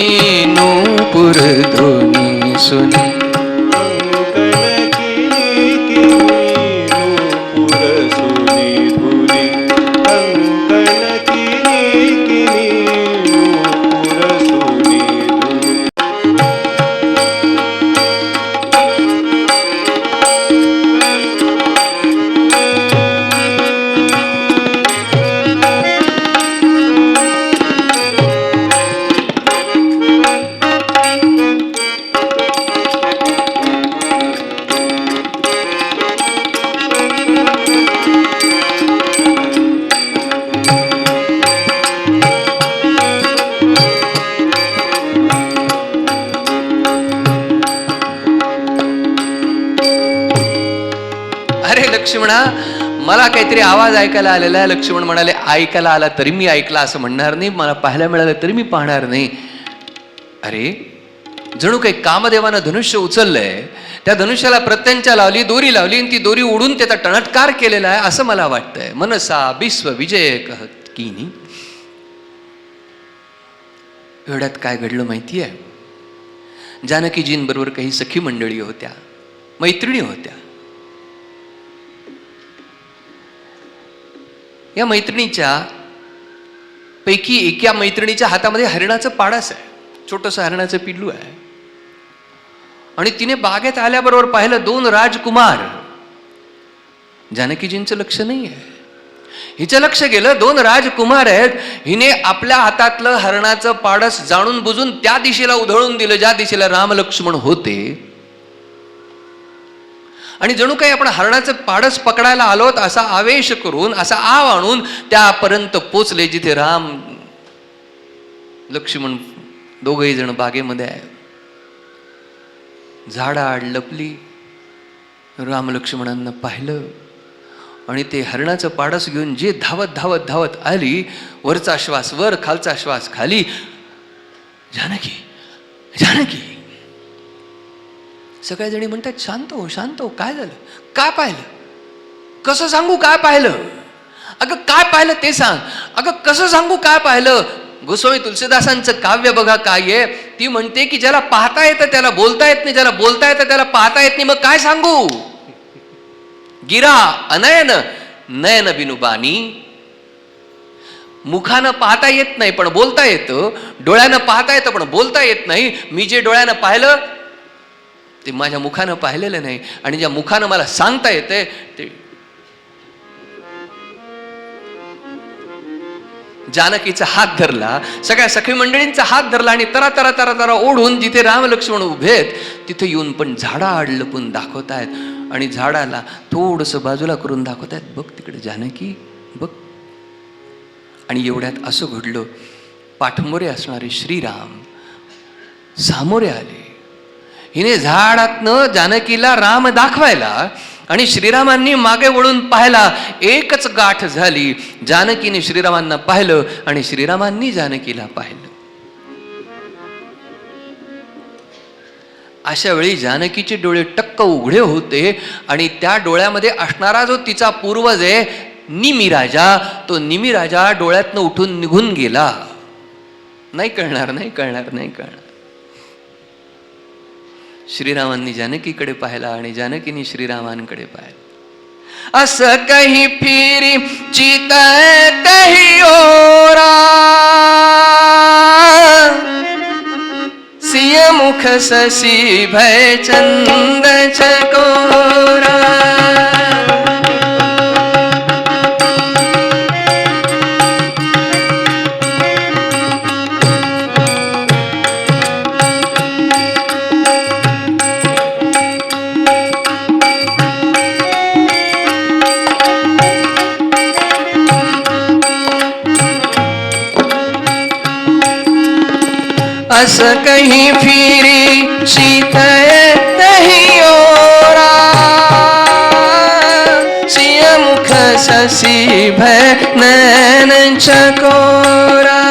नूपुर धुनी सुनी, कंकन किनी नूपुर सुनी धुनी, कंकन किनी नूपुर सुनी धुनी. लक्ष्मणा, मला काहीतरी आवाज ऐकायला आलेला आहे. लक्ष्मण म्हणाले, ऐकायला आला तरी मी ऐकला असं म्हणणार नाही, मला पाहायला मिळालं तरी मी पाहणार नाही. अरे, जणू काही कामदेवानं धनुष्य उचललंय, त्या धनुष्याला प्रत्यंचा लावली, दोरी लावली आणि ती दोरी उडून त्याचा टणत्कार केलेला आहे असं मला वाटतंय. मनसा विश्व विजय कहत कीनी. एवढ्यात काय घडलं माहिती आहे? जानकीजींबरोबर काही सखी मंडळी होत्या, मैत्रिणी होत्या. या मैत्रिणीच्या पैकी एका मैत्रिणीच्या हातामध्ये हरिणाचं पाडस आहे, छोटंसं हरिणाचं पिल्लू आहे. आणि तिने बागेत आल्याबरोबर पाहिलं 2 राजकुमार. जानकीजींचं लक्ष नाही आहे, हिचं लक्ष गेलं 2 राजकुमार आहेत. हिने आपल्या हातातलं हरणाचं पाडस जाणून बुजून त्या दिशेला उधळून दिलं ज्या दिशेला राम लक्ष्मण होते. आणि जणू काही आपण हरणाचं पाडस पकडायला आलोत असा आवेश करून, असा आव आणून त्यापर्यंत पोचले जिथे राम लक्ष्मण दोघही जण बागेमध्ये आहे. झाडाआड लपली. रामलक्ष्मणांना पाहिलं आणि ते हरणाचं पाडस घेऊन जे धावत धावत धावत आली, वरचा श्वास वर, खालचा श्वास खाली, जानकी जानकी. सगळ्या जणी म्हणतात शांत हो शांत हो, काय झालं, काय पाहिलं, कसं सांगू काय पाहिलं, अगं काय पाहिलं ते सांग, अगं कसं सांगू काय पाहिलं. गोस्वामी तुलसीदासांचं काव्य बघा काय आहे. ती म्हणते की ज्याला पाहता येतं त्याला बोलता येत नाही, ज्याला बोलता येतं त्याला पाहता येत नाही, मग काय सांगू. गिरा अनयन नयन बिनुबानी. मुखानं पाहता येत नाही पण बोलता येतं, डोळ्यानं पाहता येतं पण बोलता येत नाही. मी जे डोळ्यानं पाहिलं ते माझ्या मुखानं पाहिलेलं नाही, आणि ज्या मुखानं मला सांगता येते ते. जानकीचा हात धरला, सगळ्या सखी मंडळींचा हात धरला आणि तरा तरा तरा तरा ओढून जिथे राम लक्ष्मण उभे आहेत तिथे येऊन पण झाडाआड लपून दाखवतायत. आणि झाडाला थोडंसं बाजूला करून दाखवतायत, बघ तिकडे जानकी बघ. आणि एवढ्यात असं घडलं, पाठमोरे असणारे श्रीराम सामोरे आले. हिने झाडातनं जानकीला राम दाखवायला आणि श्रीरामांनी मागे वळून पाहिला. एकच गाठ झाली. जानकीने श्रीरामांना पाहिलं आणि श्रीरामांनी जानकीला पाहिलं. अशा वेळी जानकीचे डोळे टक्क उघडे होते आणि त्या डोळ्यामध्ये असणारा जो तिचा पूर्वज आहे निमी राजा, तो निमी राजा डोळ्यातनं उठून निघून गेला. नाही कळणार, नाही कळणार, नाही कळणार. श्रीरामांनी जानकीकडे पाहिला आणि जानकीने श्रीरामांकडे पाहिलं. असं काही फिरी चित तही ओरा, सिय मुख ससी भय चंद चकोरा. अस कहीं फिरी शीत तही ओरा, सिय मुख ससी भय नैन चकोरा.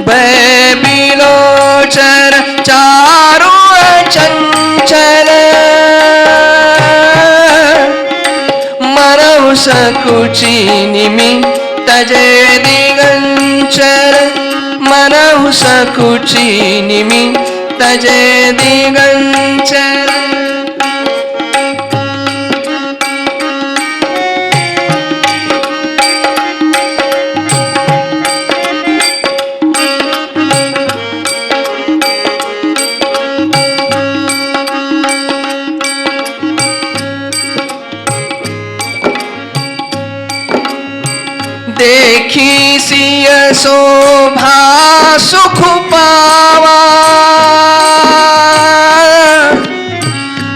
भय बिलोचर चारु चंचल, मनहु सकुची निमि तजे दिगंचर. मनहु सकुची निमि तजे दिगंचर. देखी सिय शोभा सुख पावा,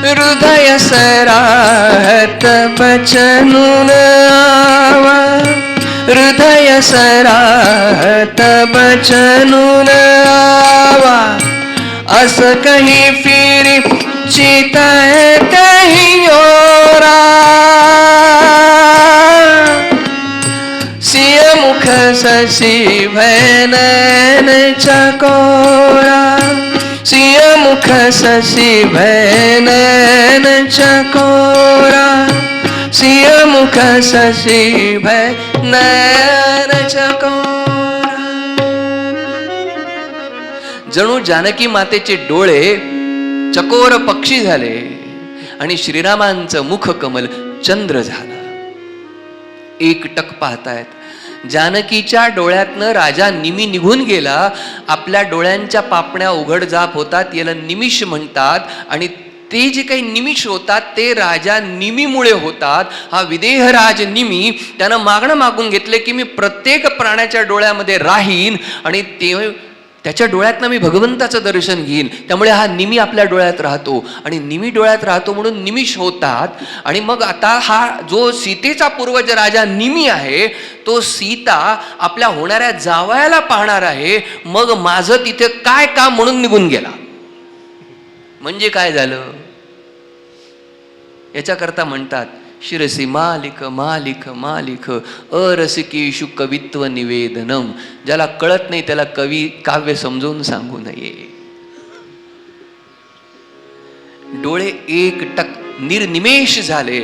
हृदय सराहत बचनुन आवा. हृदय सराहत बचनुन आवा. अस कहीं फिरी चित कहीं ओरा, सिय मुख ससी भय नैन चकोरा. सिय मुख ससी भय नैन चकोरा. सिय मुख ससी भय नैन चकोरा. जणू जानकी मातेचे डोळे चकोर पक्षी झाले आणि श्रीरामांचं मुख कमल चंद्र झाला. एकटक पाहतायत. जानकीच्या डोळ्यातनं राजा निमी निघून गेला. आपल्या डोळ्यांच्या पापण्या उघड जाप होतात, याला निमिष म्हणतात. आणि ते जे काही निमिष होतात ते राजा निमीमुळे होतात. हा विदेहराज निमी त्यानं मागणं मागून घेतले की मी प्रत्येक प्राण्याच्या डोळ्यामध्ये राहीन आणि त्याच्या डोळ्यातनं मी भगवंताचं दर्शन घेईन. त्यामुळे हा निमी आपल्या डोळ्यात राहतो आणि निमी डोळ्यात राहतो म्हणून निमिष होतात. आणि मग आता हा जो सीतेचा पूर्वज राजा निमी आहे तो सीता आपल्या होणाऱ्या जावयाला पाहणार आहे. मग माझं तिथे काय काम म्हणून निघून गेला. म्हणजे काय झालं याच्याकरता म्हणतात शिरसी मालिक मालिक मालिक अरसिकेषु कवित्व निवेदनम. ज्याला कळत नाही त्याला कवी काव्य समजवून सांगू नये. डोळे एकटक निर्निमेष झाले,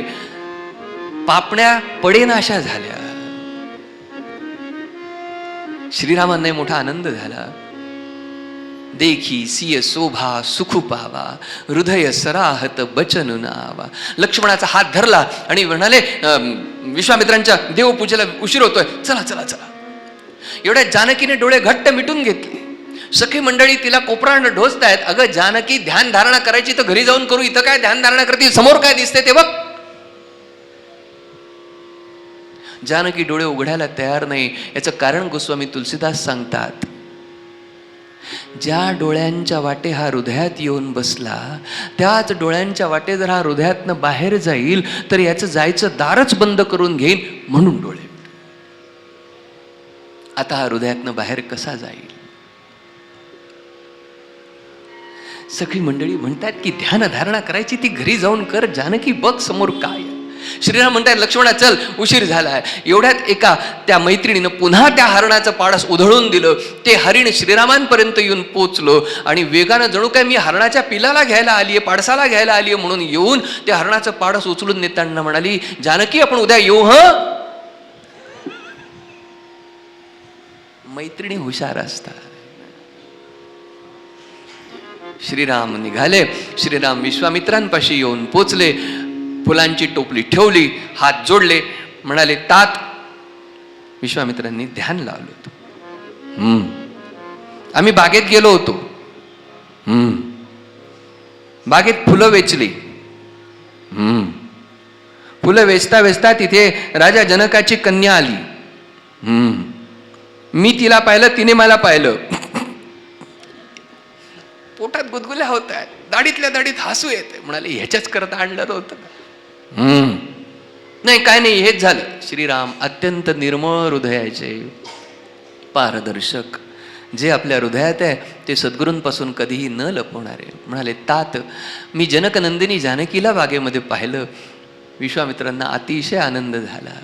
पापण्या पडेनाशा झाल्या. श्रीरामांना मोठा आनंद झाला. देखी सिय शोभा सुखू पावा हृदय सराहत बचन नावा. लक्ष्मणाचा हात धरला आणि म्हणाले विश्वामित्रांच्या देवपूजेला उशीर होतोय, चला चला चला. एवढ्या जानकीने डोळे घट्ट मिटून घेतले. सखी मंडळी तिला कोपरानं ढोसतायत. अगं जानकी, ध्यान धारणा करायची तर घरी जाऊन करू, इथं काय ध्यान धारणा करते, समोर काय दिसते ते बघ. जानकी डोळे उघडायला तयार नाही. याचं कारण गोस्वामी तुलसीदास सांगतात, ज्या डोळ्यांच्या वाटे हा हृदयात येऊन बसला त्याच डोळ्यांच्या वाटे जर हा हृदयातनं बाहेर जाईल तर याचं जायचं दारच बंद करून घेईन म्हणून डोळे. आता हा हृदयातनं बाहेर कसा जाईल. सगळी मंडळी म्हणतात की ध्यान धारणा करायची ती घरी जाऊन कर, जानकी बघ समोर काय. श्रीराम म्हणतात लक्ष्मणा चल, उशीर झालाय. एवढ्यात एका त्या मैत्रिणीनं पुन्हा त्या हरणाचं पाडस उधळून दिलं. ते हरिण श्रीरामांपर्यंत येऊन पोचलो आणि वेगानं जणू काय मी हरणाच्या पिलाला घ्यायला आलीये, पाडसाला घ्यायला आलीये म्हणून येऊन ते हरणाचं पाडस उचलून नेताना म्हणाली, जानकी आपण उद्या येऊ हं. मैत्रिणी हुशार असतात. श्रीराम निघाले. श्रीराम विश्वामित्रांपाशी येऊन पोचले. फुलांची टोपली ठेवली, हात जोडले, म्हणाले तात. विश्वामित्रांनी ध्यान लावलं होतं. आम्ही बागेत गेलो होतो. बागेत फुलं वेचली. फुलं वेचता वेचता तिथे राजा जनकाची कन्या आली. मी तिला पाहिलं, तिने मला पाहिलं. पोटात गुदगुल्या होत आहेत, दाढीतल्या दाढीत हसू येते. म्हणाले ह्याच्याच करता आणलं होतं. नाही काय नाही, हेच झालं. श्रीराम अत्यंत निर्मळ हृदयाचे, पारदर्शक, जे आपल्या हृदयात आहे ते सद्गुरूंपासून कधीही न लपवणारे. म्हणाले तात, मी जनकनंदिनी जानकीला बागेमध्ये पाहिलं. विश्वामित्रांना अतिशय आनंद झाला.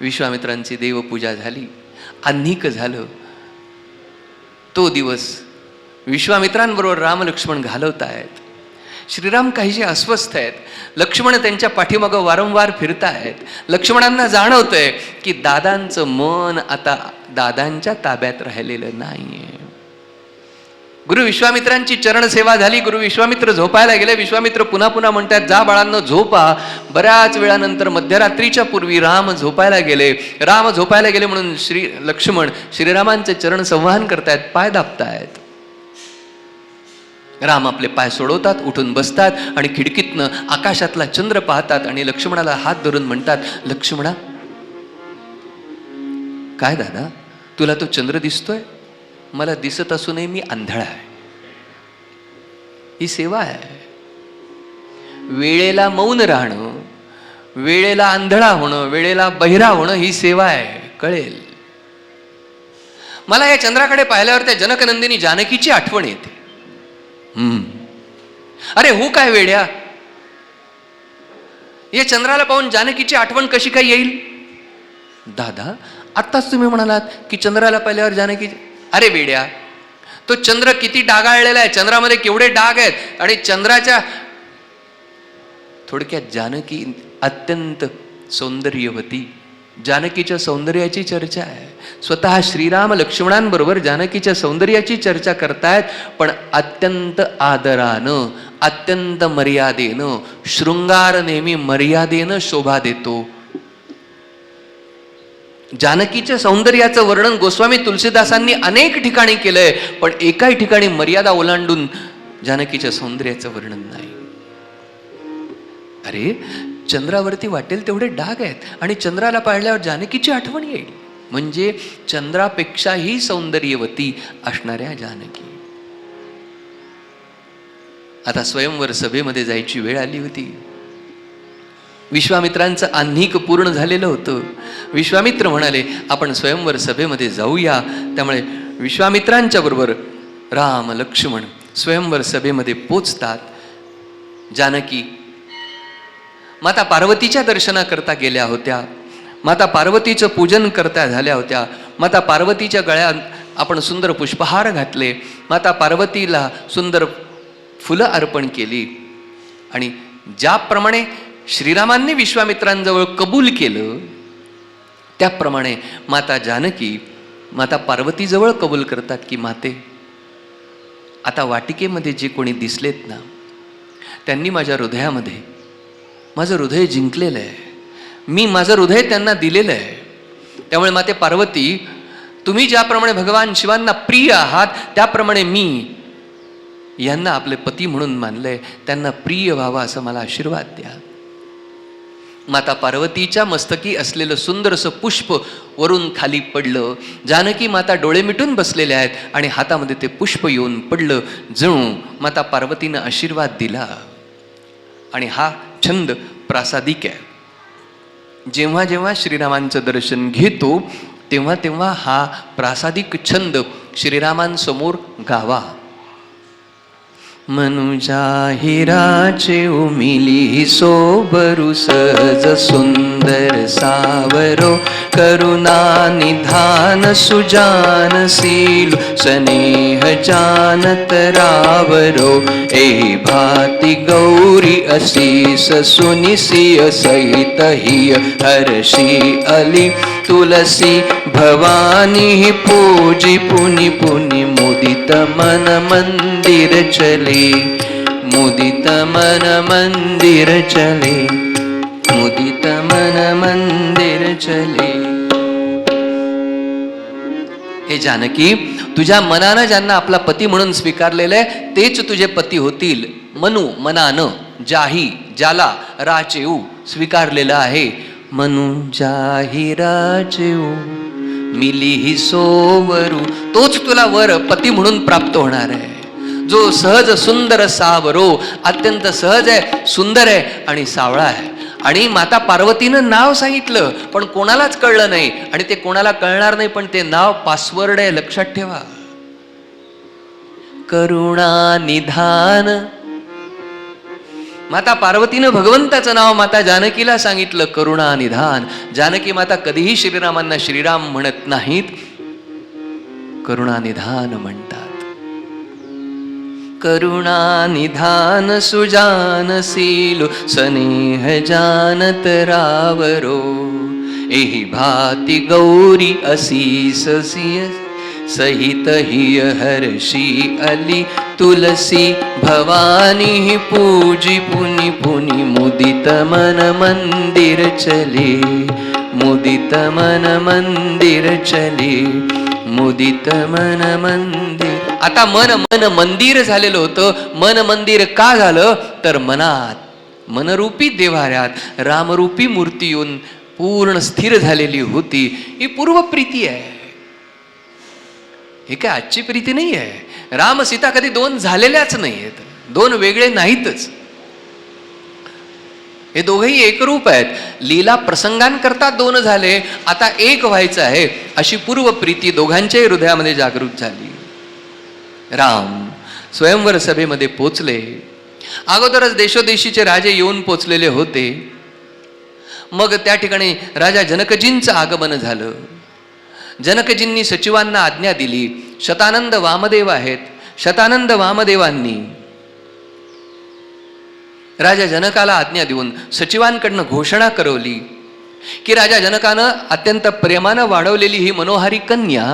विश्वामित्रांची देवपूजा झाली, आन्निक झालं. तो दिवस विश्वामित्रांबरोबर राम लक्ष्मण घालवतायत. श्रीराम काहीसे अस्वस्थ आहेत. लक्ष्मण त्यांच्या पाठीमागं वारंवार फिरतायत. लक्ष्मणांना जाणवतंय की दादांचं मन आता दादांच्या ताब्यात राहिलेलं नाहीये. गुरु विश्वामित्रांची चरणसेवा झाली. गुरु विश्वामित्र झोपायला गेले. विश्वामित्र पुन्हा पुन्हा म्हणतात जा बाळांनो झोपा. बऱ्याच वेळानंतर मध्यरात्रीच्या पूर्वी राम झोपायला गेले. राम झोपायला गेले म्हणून लक्ष्मण श्रीरामांचे चरण संवाहन करतायत, पाय दाबतायत. राम आपले पाय सोडवतात, उठून बसतात आणि खिडकीतनं आकाशातला चंद्र पाहतात आणि लक्ष्मणाला हात धरून म्हणतात, लक्ष्मणा काय दादा, तुला तो चंद्र दिसतोय? मला दिसत असूनही मी आंधळा आहे. ही सेवा आहे. वेळेला मौन राहणं, वेळेला आंधळा होणं, वेळेला बहिरा होणं ही सेवा आहे. कळेल. मला या चंद्राकडे पाहिल्यावर त्या जनकनंदिनी जानकीची आठवण येते. अरे हो काय वेड्या, या चंद्राला पाहून जानकीची आठवण कशी काय येईल? दादा आत्ताच तुम्ही म्हणालात की चंद्राला पाहिल्यावर जानकी. अरे वेड्या, तो चंद्र किती डागाळलेला आहे, चंद्रामध्ये केवढे डाग आहेत. आणि चंद्राच्या थोडक्यात जानकी अत्यंत सौंदर्यवती. जानकीच्या सौंदर्याची चर्चा आहे. स्वतः श्रीराम लक्ष्मणांबरोबर जानकीच्या सौंदर्याची चर्चा करतायत, पण अत्यंत आदरानं, अत्यंत मर्यादेनं. शृंगार नेहमी मर्यादेनं शोभा देतो. जानकीच्या सौंदर्याचं वर्णन गोस्वामी तुलसीदासांनी अनेक ठिकाणी केलंय, पण एकाही ठिकाणी मर्यादा ओलांडून जानकीच्या सौंदर्याचं वर्णन नाही. अरे चंद्रावरती वाटेल तेवढे डाग आहेत आणि चंद्राला पाहिल्यावर जानकीची आठवण येईल. म्हणजे चंद्रापेक्षाही सौंदर्यवती असणाऱ्या जानकी. आता स्वयंवर सभेमध्ये जायची वेळ आली होती. विश्वामित्रांचं आह्निक पूर्ण झालेलं होतं. विश्वामित्र म्हणाले आपण स्वयंवर सभेमध्ये जाऊया. त्यामुळे विश्वामित्रांच्या बरोबर राम लक्ष्मण स्वयंवर सभेमध्ये पोचतात. जानकी माता पार्वतीच्या दर्शनाकरता गेल्या होत्या. माता पार्वतीचं पूजन करता झाल्या होत्या. माता पार्वतीच्या गळ्यात आपण सुंदर पुष्पहार घातले. माता पार्वतीला सुंदर फुलं अर्पण केली. आणि ज्याप्रमाणे श्रीरामांनी विश्वामित्रांजवळ कबूल केलं त्याप्रमाणे माता जानकी माता पार्वतीजवळ कबूल करतात की माते, आता वाटिकेमध्ये जे कोणी दिसलेत ना त्यांनी माझ्या हृदयामध्ये माझं हृदय जिंकलेलं आहे. मी माझं हृदय त्यांना दिलेलं आहे. त्यामुळे माते पार्वती, तुम्ही ज्याप्रमाणे भगवान शिवांना प्रिय आहात त्याप्रमाणे मी यांना आपले पती म्हणून मानलंय. त्यांना प्रिय व्हावा असं मला आशीर्वाद द्या. माता पार्वतीच्या मस्तकी असलेलं सुंदरसं पुष्प वरून खाली पडलं. जानकी माता डोळे मिटून बसलेल्या आहेत आणि हातामध्ये ते पुष्प येऊन पडलं. जणू माता पार्वतीनं आशीर्वाद दिला. आणि हा छंद प्रासादिक आहे. जेव्हा जेव्हा श्रीरामांचं दर्शन घेतो तेव्हा तेव्हा हा प्रासादिक छंद श्रीरामांसमोर गावा. मनुजा हिराचे उमिली सोबरू सहज सुंदर सावरो करुणा निधान सुजान सील स्नेह जानत रावरो ए भाती गौरी असीस सुनिसिय सहित हिय हर्षी अली तुलसी भवानी पूजी पुनि पुनि मुदित मन मंदिर चले. मुदित मन मंदिर चले. मुदित मन मंदिर चले. हे जानकी, तुझ्या मनानं ज्यांना आपला पती म्हणून स्वीकारलेलं आहे तेच तुझे पती होतील. मनू मनानं, जाही ज्याला राचेऊ स्वीकारलेलं आहे. मनु जाही राचेऊ मिली ही सोवरू, तोच तुला वर पती म्हणून प्राप्त होणार आहे. जो सहज सुंदर सावरो, अत्यंत सहज आहे, सुंदर आहे आणि सावळा आहे. आणि माता पार्वतीनं नाव सांगितलं पण कोणालाच कळलं नाही. आणि ते कोणाला कळणार नाही पण ते नाव पासवर्ड आहे, लक्षात ठेवा. करुणा निधान. माता पार्वतीनं भगवंताचं नाव माता जानकीला सांगितलं, करुणा निधान. जानकी माता कधीही श्रीरामांना श्रीराम म्हणत नाहीत, करुणा निधान म्हणतात. करुणा निधान सुजानशील स्नेह जानत रावरो एहि भाती गौरी असीस सिय सहित हिय हर्षी अली तुलसी भवानी पूजी पुनि पुनि मुदित मन मंदिर चले. मुदित मन मंदिर चले. मुदित मन मंदिर. आता मन मंदिर झालेलं होतं. मन मंदिर का झालं तर मनात मनरूपी देव्हाऱ्यात रामरूपी मूर्ती येऊन पूर्ण स्थिर झालेली होती. ही पूर्वप्रीती आहे. ही काय आजची प्रीती नाही आहे. राम सीता कधी दोन झालेल्याच नाही आहेत, दोन वेगळे नाहीतच. हे दोघेही एकरूप आहेत. लीला प्रसंगांकरता दोन झाले, आता एक व्हायचं आहे अशी पूर्व प्रीती दोघांच्याही हृदयामध्ये जागृत झाली. राम स्वयंवर सभेमध्ये पोचले. अगोदरच देशोदेशीचे राजे येऊन पोचलेले होते. मग त्या ठिकाणी राजा जनकजींचं आगमन झालं. जनकजींनी सचिवांना आज्ञा दिली. शतानंद वामदेव आहेत. शतानंद वामदेवांनी राजा जनकाला आज्ञा देऊन सचिवांकडनं घोषणा करवली की राजा जनकानं अत्यंत प्रेमानं वाढवलेली ही मनोहारी कन्या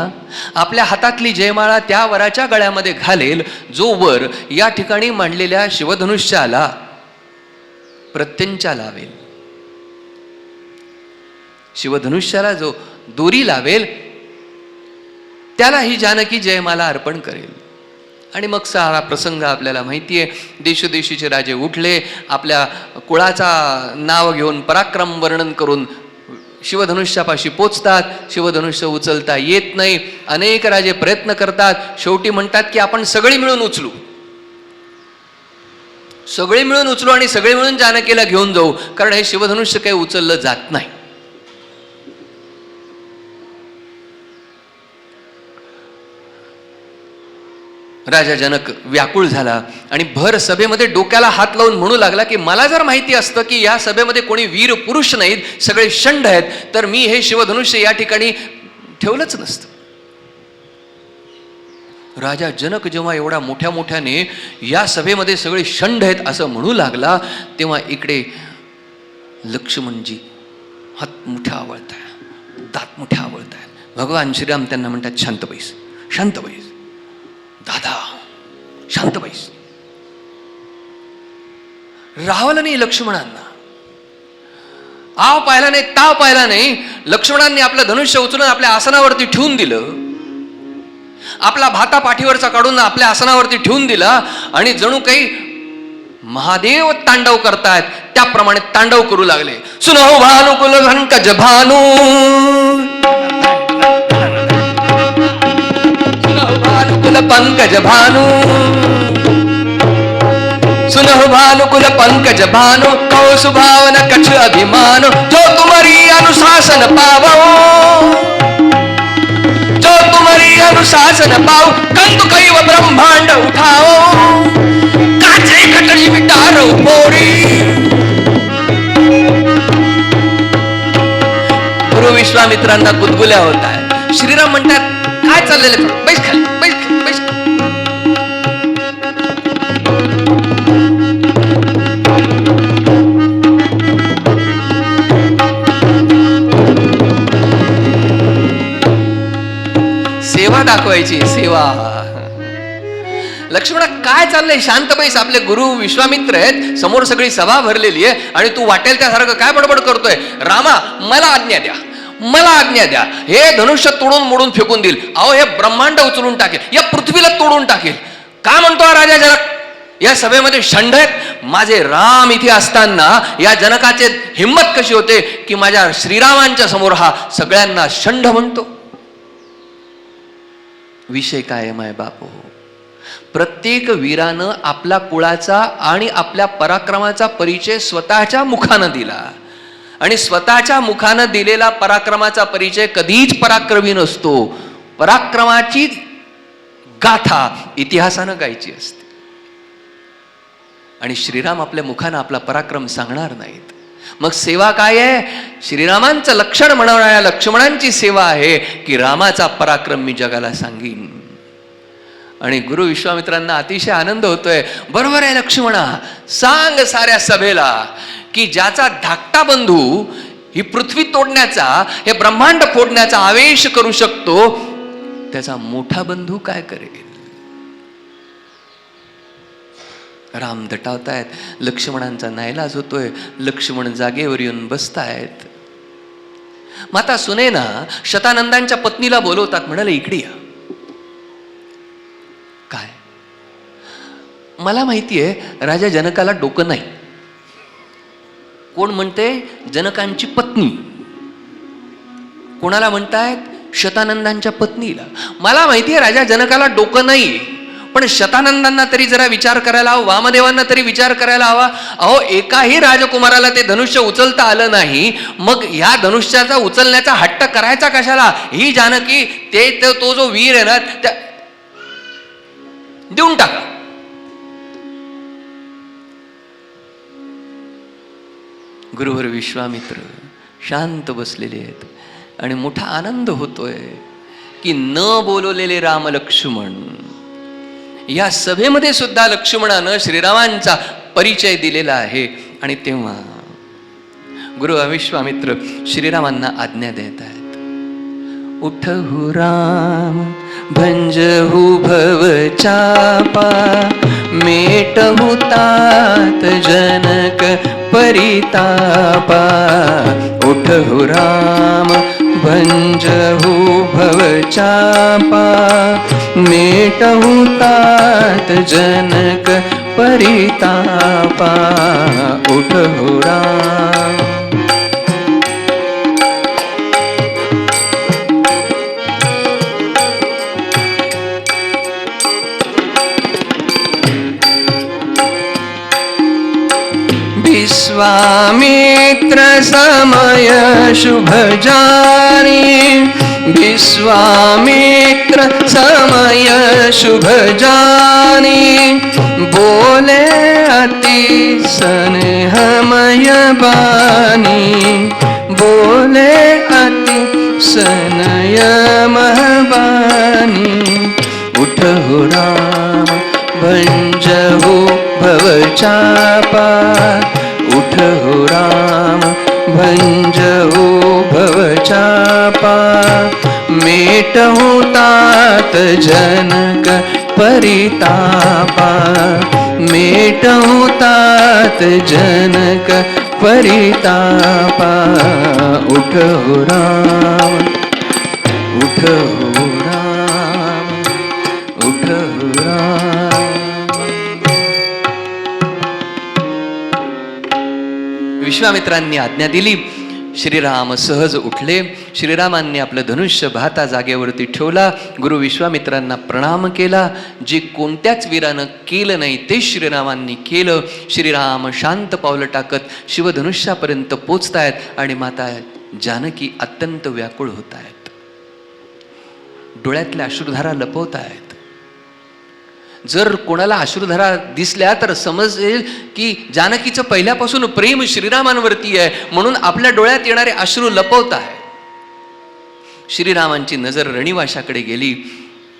आपल्या हातातली जयमाळा त्या वराच्या गळ्यामध्ये घालेल जो वर या ठिकाणी मांडलेल्या शिवधनुष्याला प्रत्यंचा लावेल. शिवधनुष्याला जो दोरी लावेल त्याला ही जानकी जयमाला अर्पण करेल. आणि मग सारा प्रसंग आपल्याला माहिती आहे. देशोदेशीचे राजे उठले. आपल्या कुळाचा नाव घेऊन पराक्रम वर्णन करून शिवधनुष्यापाशी पोचतात, शिवधनुष्य उचलता येत नाही. अनेक राजे प्रयत्न करतात, शेवटी म्हणतात की आपण सगळे मिळून उचलू, सगळे मिळून उचलू आणि सगळे मिळून जानकीला घेऊन जाऊ, कारण हे शिवधनुष्य काही उचललं जात नाही. राजा जनक व्याकुळ झाला आणि भर सभेमध्ये डोक्याला हात लावून म्हणू लागला की मला जर माहिती असतं की या सभेमध्ये कोणी वीर पुरुष नाहीत, सगळे षंड आहेत, तर मी हे शिवधनुष्य या ठिकाणी ठेवलंच नसतं. राजा जनक जेव्हा एवढ्या मोठ्या मोठ्याने या सभेमध्ये सगळे षंड आहेत असं म्हणू लागला, तेव्हा इकडे लक्ष्मणजी हात मोठ्या आवळताय, दात मोठ्या आवळताय. भगवान श्रीराम त्यांना म्हणतात शांत बैस, शांत बैस दादा, शांत बैस. रावलं नाही लक्ष्मणांना, आव पाहिला नाही, ताव पाहिला नाही. लक्ष्मणांनी आपलं धनुष्य उचलून आपल्या आसनावरती ठेवून दिलं, आपला भाता पाठीवरचा काढून आपल्या आसनावरती ठेवून दिला आणि जणू काही महादेव तांडव करतायत त्याप्रमाणे तांडव करू लागले. सुनो भानुकुल पंकज भानू, पंकज भानु, सुनहु भानुकुल पंकज भानु, कौसुभावन कछ अभिमान, जो तुम्हारी अनुशासन पावो, जो तुम्हारी अनुशासन पाओ, कंतु कैव ब्रह्मांड उठाओ, काचे खटरी विटारो पोरी. गुरु विश्वामित्रांना गुदगुल्या होत आहे. श्रीराम म्हणतात काय चाललेलं, बैस खाली, बैस खाली, बैस खाली. सेवा दाखवायची, सेवा. लक्ष्मणा काय चाललंय, शांत बैस. आपले गुरु विश्वामित्र आहेत, समोर सगळी सभा भरलेली आहे आणि तू वाटेल त्यासारखं काय बडबड करतोय. रामा मला आज्ञा द्या, मला आज्ञा द्या, हे धनुष्य तोडून मोडून फेकून देईल. अहो हे ब्रह्मांड उचलून टाकेल, या पृथ्वीला तोडून टाकेल. का म्हणतो हा राजा जनक, या सभेमध्ये षंड आहेत. माझे राम इथे असताना या जनकाचे हिम्मत कशी होते की माझ्या श्रीरामांच्या समोर हा सगळ्यांना षंड म्हणतो. विषय काय माय बापो, प्रत्येक वीरानं आपल्या कुळाचा आणि आपल्या पराक्रमाचा परिचय स्वतःच्या मुखानं दिला आणि स्वतःच्या मुखानं दिलेला पराक्रमाचा परिचय कधीच पराक्रमी नसतो. पराक्रमाची गाथा इतिहासानं गायची असते आणि श्रीराम आपल्या मुखानं आपला पराक्रम सांगणार नाहीत. मग सेवा काय आहे, श्रीरामांचं लक्षण म्हणणाऱ्या लक्ष्मणांची सेवा आहे की रामाचा पराक्रम मी जगाला सांगीन. आणि गुरु विश्वामित्रांना अतिशय आनंद होतोय. बरोबर आहे लक्ष्मणा, सांग साऱ्या सभेला की ज्याचा धाकटा बंधू ही पृथ्वी तोडण्याचा, हे ब्रह्मांड फोडण्याचा आवेश करू शकतो, त्याचा मोठा बंधू काय करेल. राम दटावतायत, लक्ष्मणांचा नाईलाज होतोय. लक्ष्मण जागेवर येऊन बसतायत. माता सुनैना शतानंदांच्या पत्नीला बोलवतात, म्हणाले इकडे या. काय, मला माहितीये राजा जनकाला डोकं नाही. कोण म्हणते, जनकांची पत्नी. कोणाला म्हणतायत, शतानंदांच्या पत्नीला. मला माहितीये राजा जनकाला डोकं नाही, पण शतानंदांना तरी जरा विचार करायला हवा, वामदेवांना तरी विचार करायला हवा. अहो एकाही राजकुमाराला ते धनुष्य उचलता आलं नाही, मग ह्या धनुष्याचा उचलण्याचा हट्ट करायचा कशाला. ही जानकी तो जो वीर आहे ना, त्या देऊन टाका. गुरुवर विश्वामित्र शांत बसलेले आहेत आणि मोठा आनंद होतोय की न बोलवलेले राम लक्ष्मण या सभेमध्ये सुद्धा लक्ष्मणानं श्रीरामांचा परिचय दिलेला आहे. आणि तेव्हा गुरु विश्वामित्र श्रीरामांना आज्ञा देत आहेत. उठहु राम भंजहु भव चापा, मेटहु तात जनक परितापा. उठहु राम भंजहु भव चापा, मेटहु तात जनक परितापा. उठहु राम. विश्वामित्र समय शुभ जानी, विश्वामित्र समय शुभ जानी, बोले अति स्नेहमय बानी, बोले अति स्नेहमय बानी। उठो राम भंजहु भवचापा, उठो राम भंजहु भवचापा, मेटहु तात जनक परितापा, मेटहु तात जनक परितापा। उठो राम, उठो राम, उठो राम। विश्वामित्रांनी आज्ञा दिली. श्रीराम सहज उठले. श्रीरामांनी आपलं धनुष्य भाता जागेवरती ठेवला. गुरु विश्वामित्रांना प्रणाम केला. जे कोणत्याच वीरानं केलं नाही ते श्रीरामांनी केलं. श्रीराम शांत पावलं टाकत शिवधनुष्यापर्यंत पोचतायत आणि माता जानकी अत्यंत व्याकुळ होत आहेत. डोळ्यातल्या अश्रुधारा लपवत आहेत. जर कोणाला अश्रुधारा दिसल्या तर समजेल की जानकीचं पहिल्यापासून प्रेम श्रीरामांवरती आहे, म्हणून आपल्या डोळ्यात येणारे अश्रू लपवत आहे. श्रीरामांची नजर रणिवाशाकडे गेली.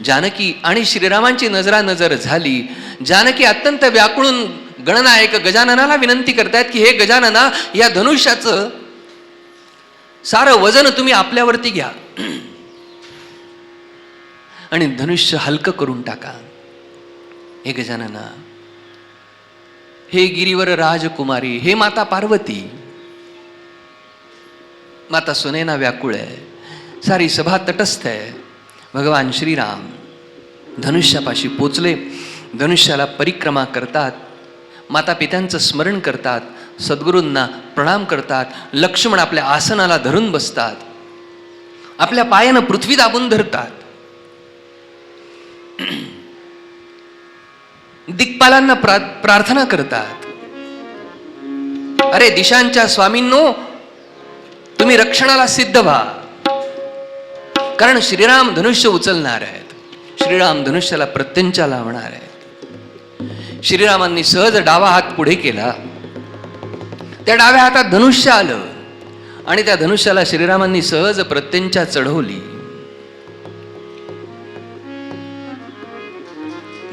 जानकी आणि श्रीरामांची नजरानजर झाली. जानकी अत्यंत व्याकुळून गणनायक गजाननाला विनंती करतायत की हे गजानना, या धनुष्याचं सारं वजन तुम्ही आपल्यावरती घ्या आणि धनुष्य हलकं करून टाका. हे गजानना, हे गिरीवर राजकुमारी, हे माता पार्वती, माता सुनैना व्याकुळ आहे. सारी सभा तटस्थ आहे. भगवान श्रीराम धनुष्यापाशी पोचले. धनुष्याला परिक्रमा करतात. माता पित्यांचं स्मरण करतात. सद्गुरूंना प्रणाम करतात. लक्ष्मण आपल्या आसनाला धरून बसतात. आपल्या पायानं पृथ्वी दाबून धरतात. दिक्पालांना प्रार्थना करतात. अरे दिशांच्या स्वामींनो, तुम्ही रक्षणाला सिद्ध व्हा, कारण श्रीराम धनुष्य उचलणार आहेत. श्रीराम धनुष्याला प्रत्यंचा लावणार आहेत. श्रीरामांनी सहज डावा हात पुढे केला. त्या डाव्या हातात धनुष्य आलं आणि त्या धनुष्याला श्रीरामांनी सहज प्रत्यंचा चढवली.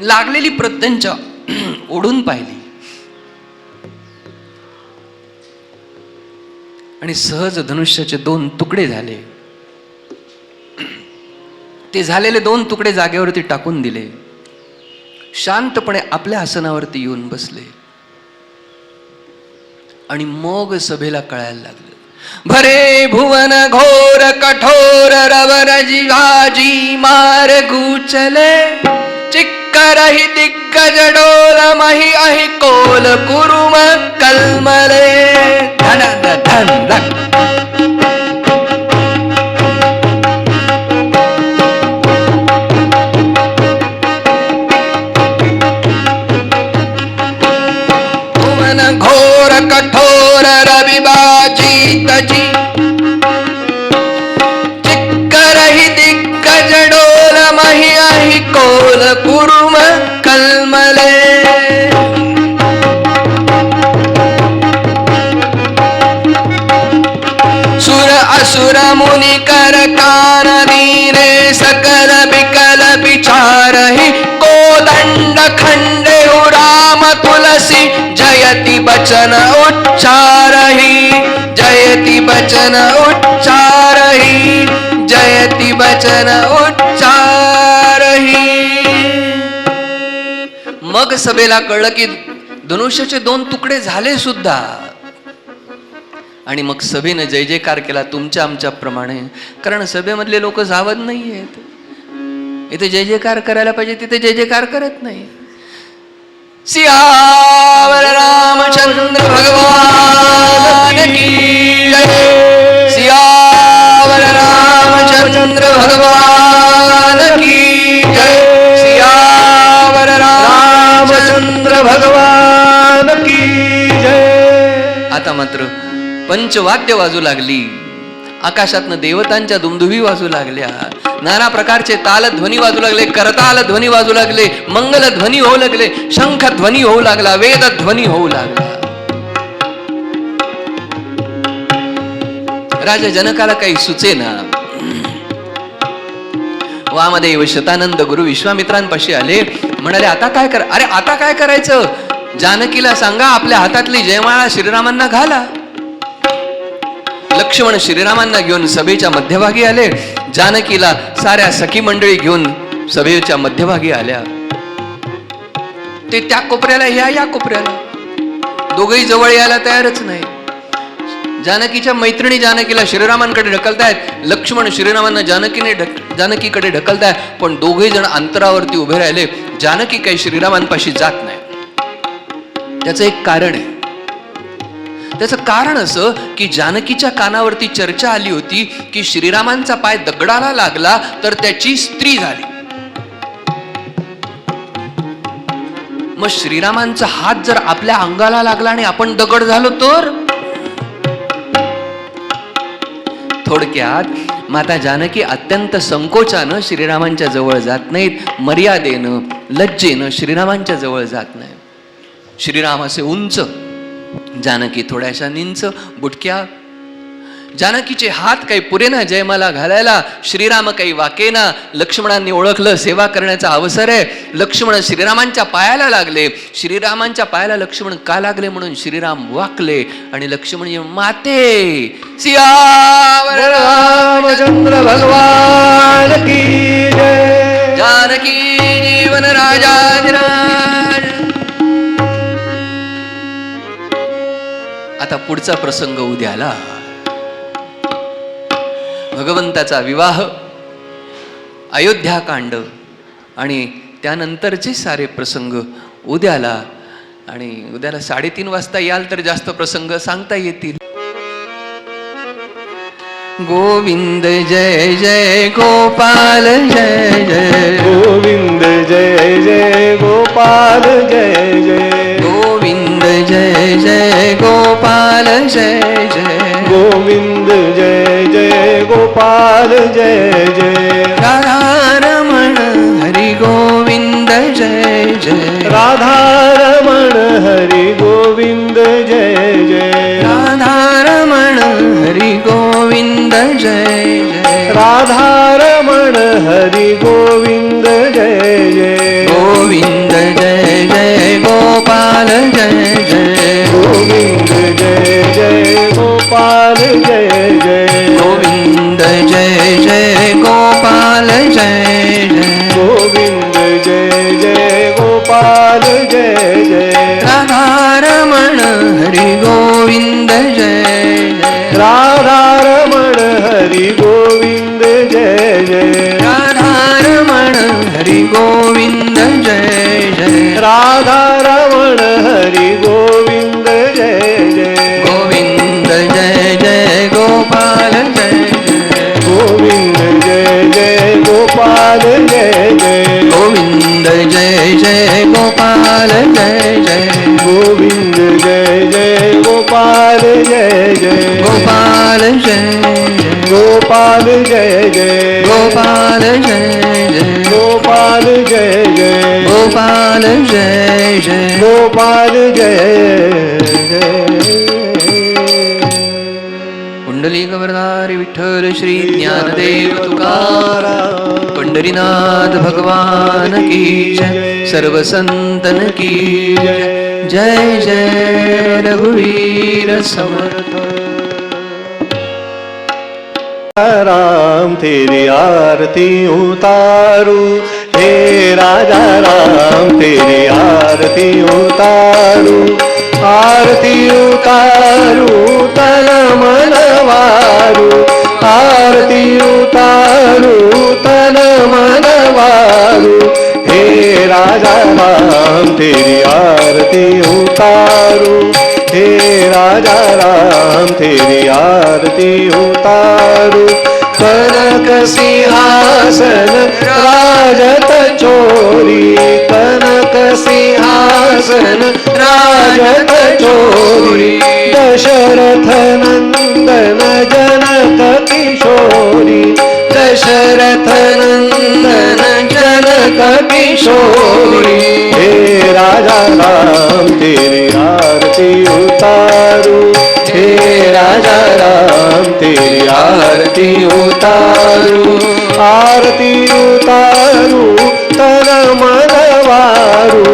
लागलेली प्रत्यंचा ओढून पाहिली आणि सहज धनुष्याचे 2 तुकडे झाले. ते झालेले 2 तुकडे जागेवरती टाकून दिले. शांतपणे आपल्या आसनावरती येऊन बसले आणि मग सभेला कळायला लागलं. भरे भुवन घोर कठोर रवर जीवाजी मार गुचले, चिक्करहि दिग्गज डोल मही अहि कोल कुरुम कलमले. धन धन धन भुवन घोर कठोर रविबाजी तजी, चिक्करहि दिग्गज डोल मही अहि कोल कुरुम कलमले. सुर असुर मुनि कर कान दीने, सकल बिकल बिचारहि कोदंड खंडे राम तुलसी. जयति बचन उच्चारहि, जयति बचन उच्चारहि, जयति बचन उच्चारहि. मग सभेला कळलं की धनुष्याचे 2 तुकडे झाले सुद्धा. आणि मग सभेनं जय जयकार केला तुमच्या आमच्या प्रमाणे, कारण सभेमधले लोक सावध नाही आहेत. इथे जय जयकार करायला पाहिजे, तिथे जय जयकार करत नाही. सियावर रामचंद्र भगवान की जय, सियावर रामचंद्र भगवान की जय, सियावर रामचंद्र भगवान की जय. आता मात्र पंचवाद्य वाजू लागली, आकाशातनं देवतांच्या दुमदुभी वाजू लागल्या, नाना प्रकारचे ताल ध्वनी वाजू लागले, करताल ध्वनी वाजू लागले, मंगल ध्वनी होऊ लागले, शंख ध्वनी होऊ लागला, वेद ध्वनी होऊ लागला. राजा जनकाला काही सुचेना. वामदेव शतानंद गुरु विश्वामित्रांपाशी आले, म्हणाले आता काय कर, अरे आता काय करायचं, जानकीला सांगा आपल्या हातातली जयमाळा श्रीरामांना घाला. लक्ष्मण श्रीरामांना घेऊन सभेच्या मध्यभागी आले, जानकीला साऱ्या सखी मंडळी घेऊन सभेच्या मध्यभागी आल्या. ते त्या कोपऱ्याला या कोपऱ्याला, दोघही जवळ यायला तयारच नाही. जानकीच्या मैत्रिणी जानकीला श्रीरामांकडे ढकलतायत, लक्ष्मण श्रीरामांना जानकीकडे ढकलतायत, पण दोघे जण अंतरावरती उभे राहिले. जानकी काही श्रीरामांपाशी जात नाही. त्याचं एक कारण आहे. त्याचं कारण असं की जानकीच्या कानावरती चर्चा आली होती की श्रीरामांचा पाय दगडाला लागला तर त्याची स्त्री झाली. मग श्रीरामांचा हात जर आपल्या अंगाला लागला आणि आपण दगड झालो तर. थोडक्यात माता जानकी अत्यंत संकोचानं श्रीरामांच्या जवळ जात नाहीत, मर्यादेनं लज्जेनं श्रीरामांच्या जवळ जात नाही. श्रीराम असे उंच, जानकी थोड्याशा निंच बुटक्या. जानकीचे हात काही पुरेना जयमाला घालायला, श्रीराम काही वाकेना. लक्ष्मणांनी ओळखलं सेवा करण्याचा अवसर आहे. लक्ष्मण श्रीरामांच्या पायाला लागले. श्रीरामांच्या पायाला लक्ष्मण का लागले म्हणून श्रीराम वाकले आणि लक्ष्मण माते सियावर रामचंद्र भगवान की जय. जानकी जीवन राजाधिराज. आता पुढचा प्रसंग उद्याला. भगवंताचा विवाह, अयोध्याकांड आणि त्यानंतरचे सारे प्रसंग उद्याला. आणि उद्याला 3:30 वाजता याल तर जास्त प्रसंग सांगता येतील. गोविंद जय जय गोपाल जय जय. गोविंद जय जय गोपाल जय जय. गोविंद जय जय गोपाल जय जय. गोविंद जय जय गोपाल जय जय. राधारमण हरि गोविंद जय जय. राधारमण हरि गोविंद जय जय. राधारमण हरि गोविंद जय जय. राधारमण हरि गोविंद जय जय. गोविंद जय जय गोपाल जय जय. गोविंद जय जय गोपाल जय जय. गोविंद जय जय गोपाल जय जय. गोविंद जय जय गोपाल जय जय. राधारमण हरि गोविंद जय जय. राधारमण हरि गोविंद जय जय. राधारमण हरि गोविंद जय जय. राधारमण हरि गोविंद जय जय. गोविंद जय जय गोपाल जय जय. गोविंद जय जय गोपाल जय जय. गोविंद जय जय गोपाल जय जय. गोविंद जय जय गोपाल जय जय. गोपाल जय जय. गोपाल जय जय. गोपाल जय जय. गोपाल जय जय. गोपाल जय जय. गोपाल जय जय. कुंडलिक वरदारी विठ्ठल श्री ज्ञानदेव तुकाराम. पंढरीनाथ भगवान की जय. सर्व संतन की जय. जय जय रघुवीर समर्थ. राम तेरी आरती उतारू, हे राजा राम तेरी आरती उतारू. आरती उतारू तन मन वारू. आरती उतारू तन मन वारू. हे राजा राम तेरी आरती उतारू. हे राजा राम तेरी आरती उतारू. कनक सिंहासन राजत चोरी. कनक सिंहासन राजत चोरी. दश नंदन जनक किशोरी दशरथ नंदन जनक किशोरी हे राजा राम तेरी आरती उतारू हे राजा राम तेरी आरती उतारू आरती उतारू तन मन वारू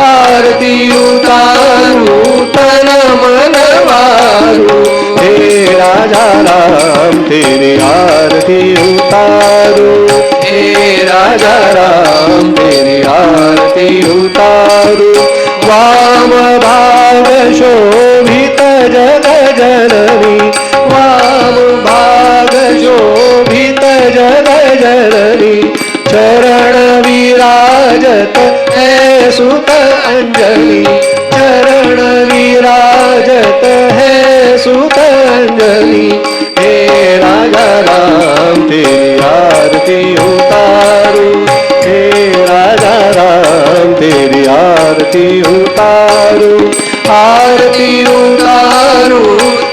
आरती उतारू तन मन वारू हे राजा राम तेरी आरती उतारू हे राजा राम तेरी आरती उतारू वाम भाग शोभित जग जननी वाम भाग शोभित जग जननी चरण विराजत है सुत अंजलि चरण विराजत है सुत अंजलि हे राजा राम तेरी आरती उतारू हे राजा राम तेरी आरती उतारू आरती उतारू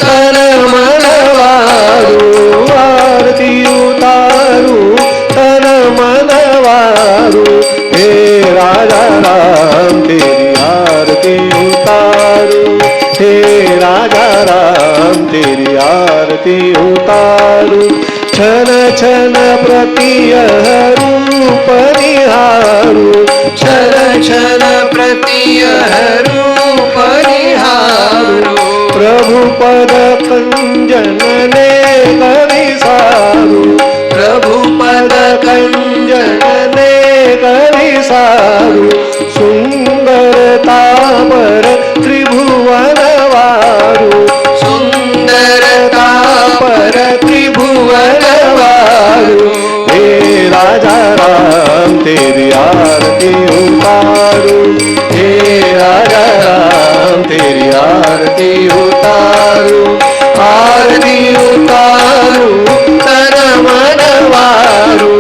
तन मन वारू आरती उतारू तन मन वारू हे राजा राम तेरी आरती उतारू हे राजा राम तेरी आरती उतारू छन छन प्रतिय रूप निहारू छन छन प्रतिय रूप निहारू प्रभु पद कंजनने कविसारू प्रभु पद कंजनने कविसारू सुंदरता पर त्रिभुवन वारू सुंदरता पर त्रिभुवन वारू हे राजा राम तेरी आरती उतारू हे राजा राम तेरी आरती उतारू आरती उतारू तन मन वारू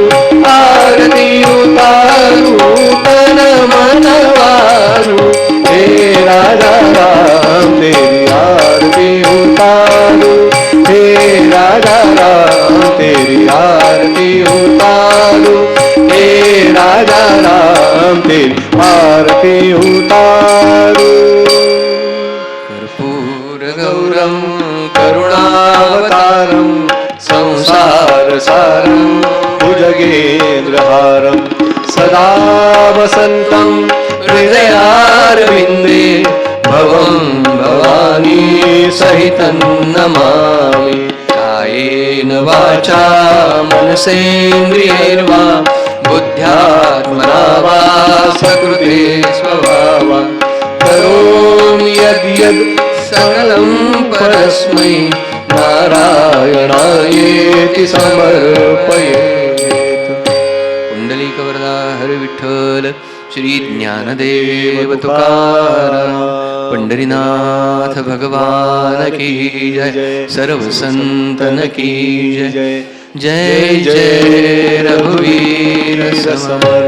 आरती उतारू तन मन वारू हे राजा राम तेरी आरती उतारू हे राजा राम तेरी आरती उतारू हे राजा राम तेरी आरती उतारू कर्पूर गौरम करुणावतारम संसार सारं भुजगेन्द्रहारं सदा वसन्तं हृदयारविन्दे भवं भवानी सहितं नमामि कायेन वाचा मनसेन्द्रियैर्वा बुद्ध्यात्मना वा सकृते स्वभावा करोमि यद्यद् सकलं परस्मै नारायणायेति समर्पयेत् पुंडलीकवरदा हरि विठ्ठल श्री ज्ञानदेव तुकाराम पंढरीनाथ भगवान की जय सर्व संतन की जय जय जय रघुवीर समर्थ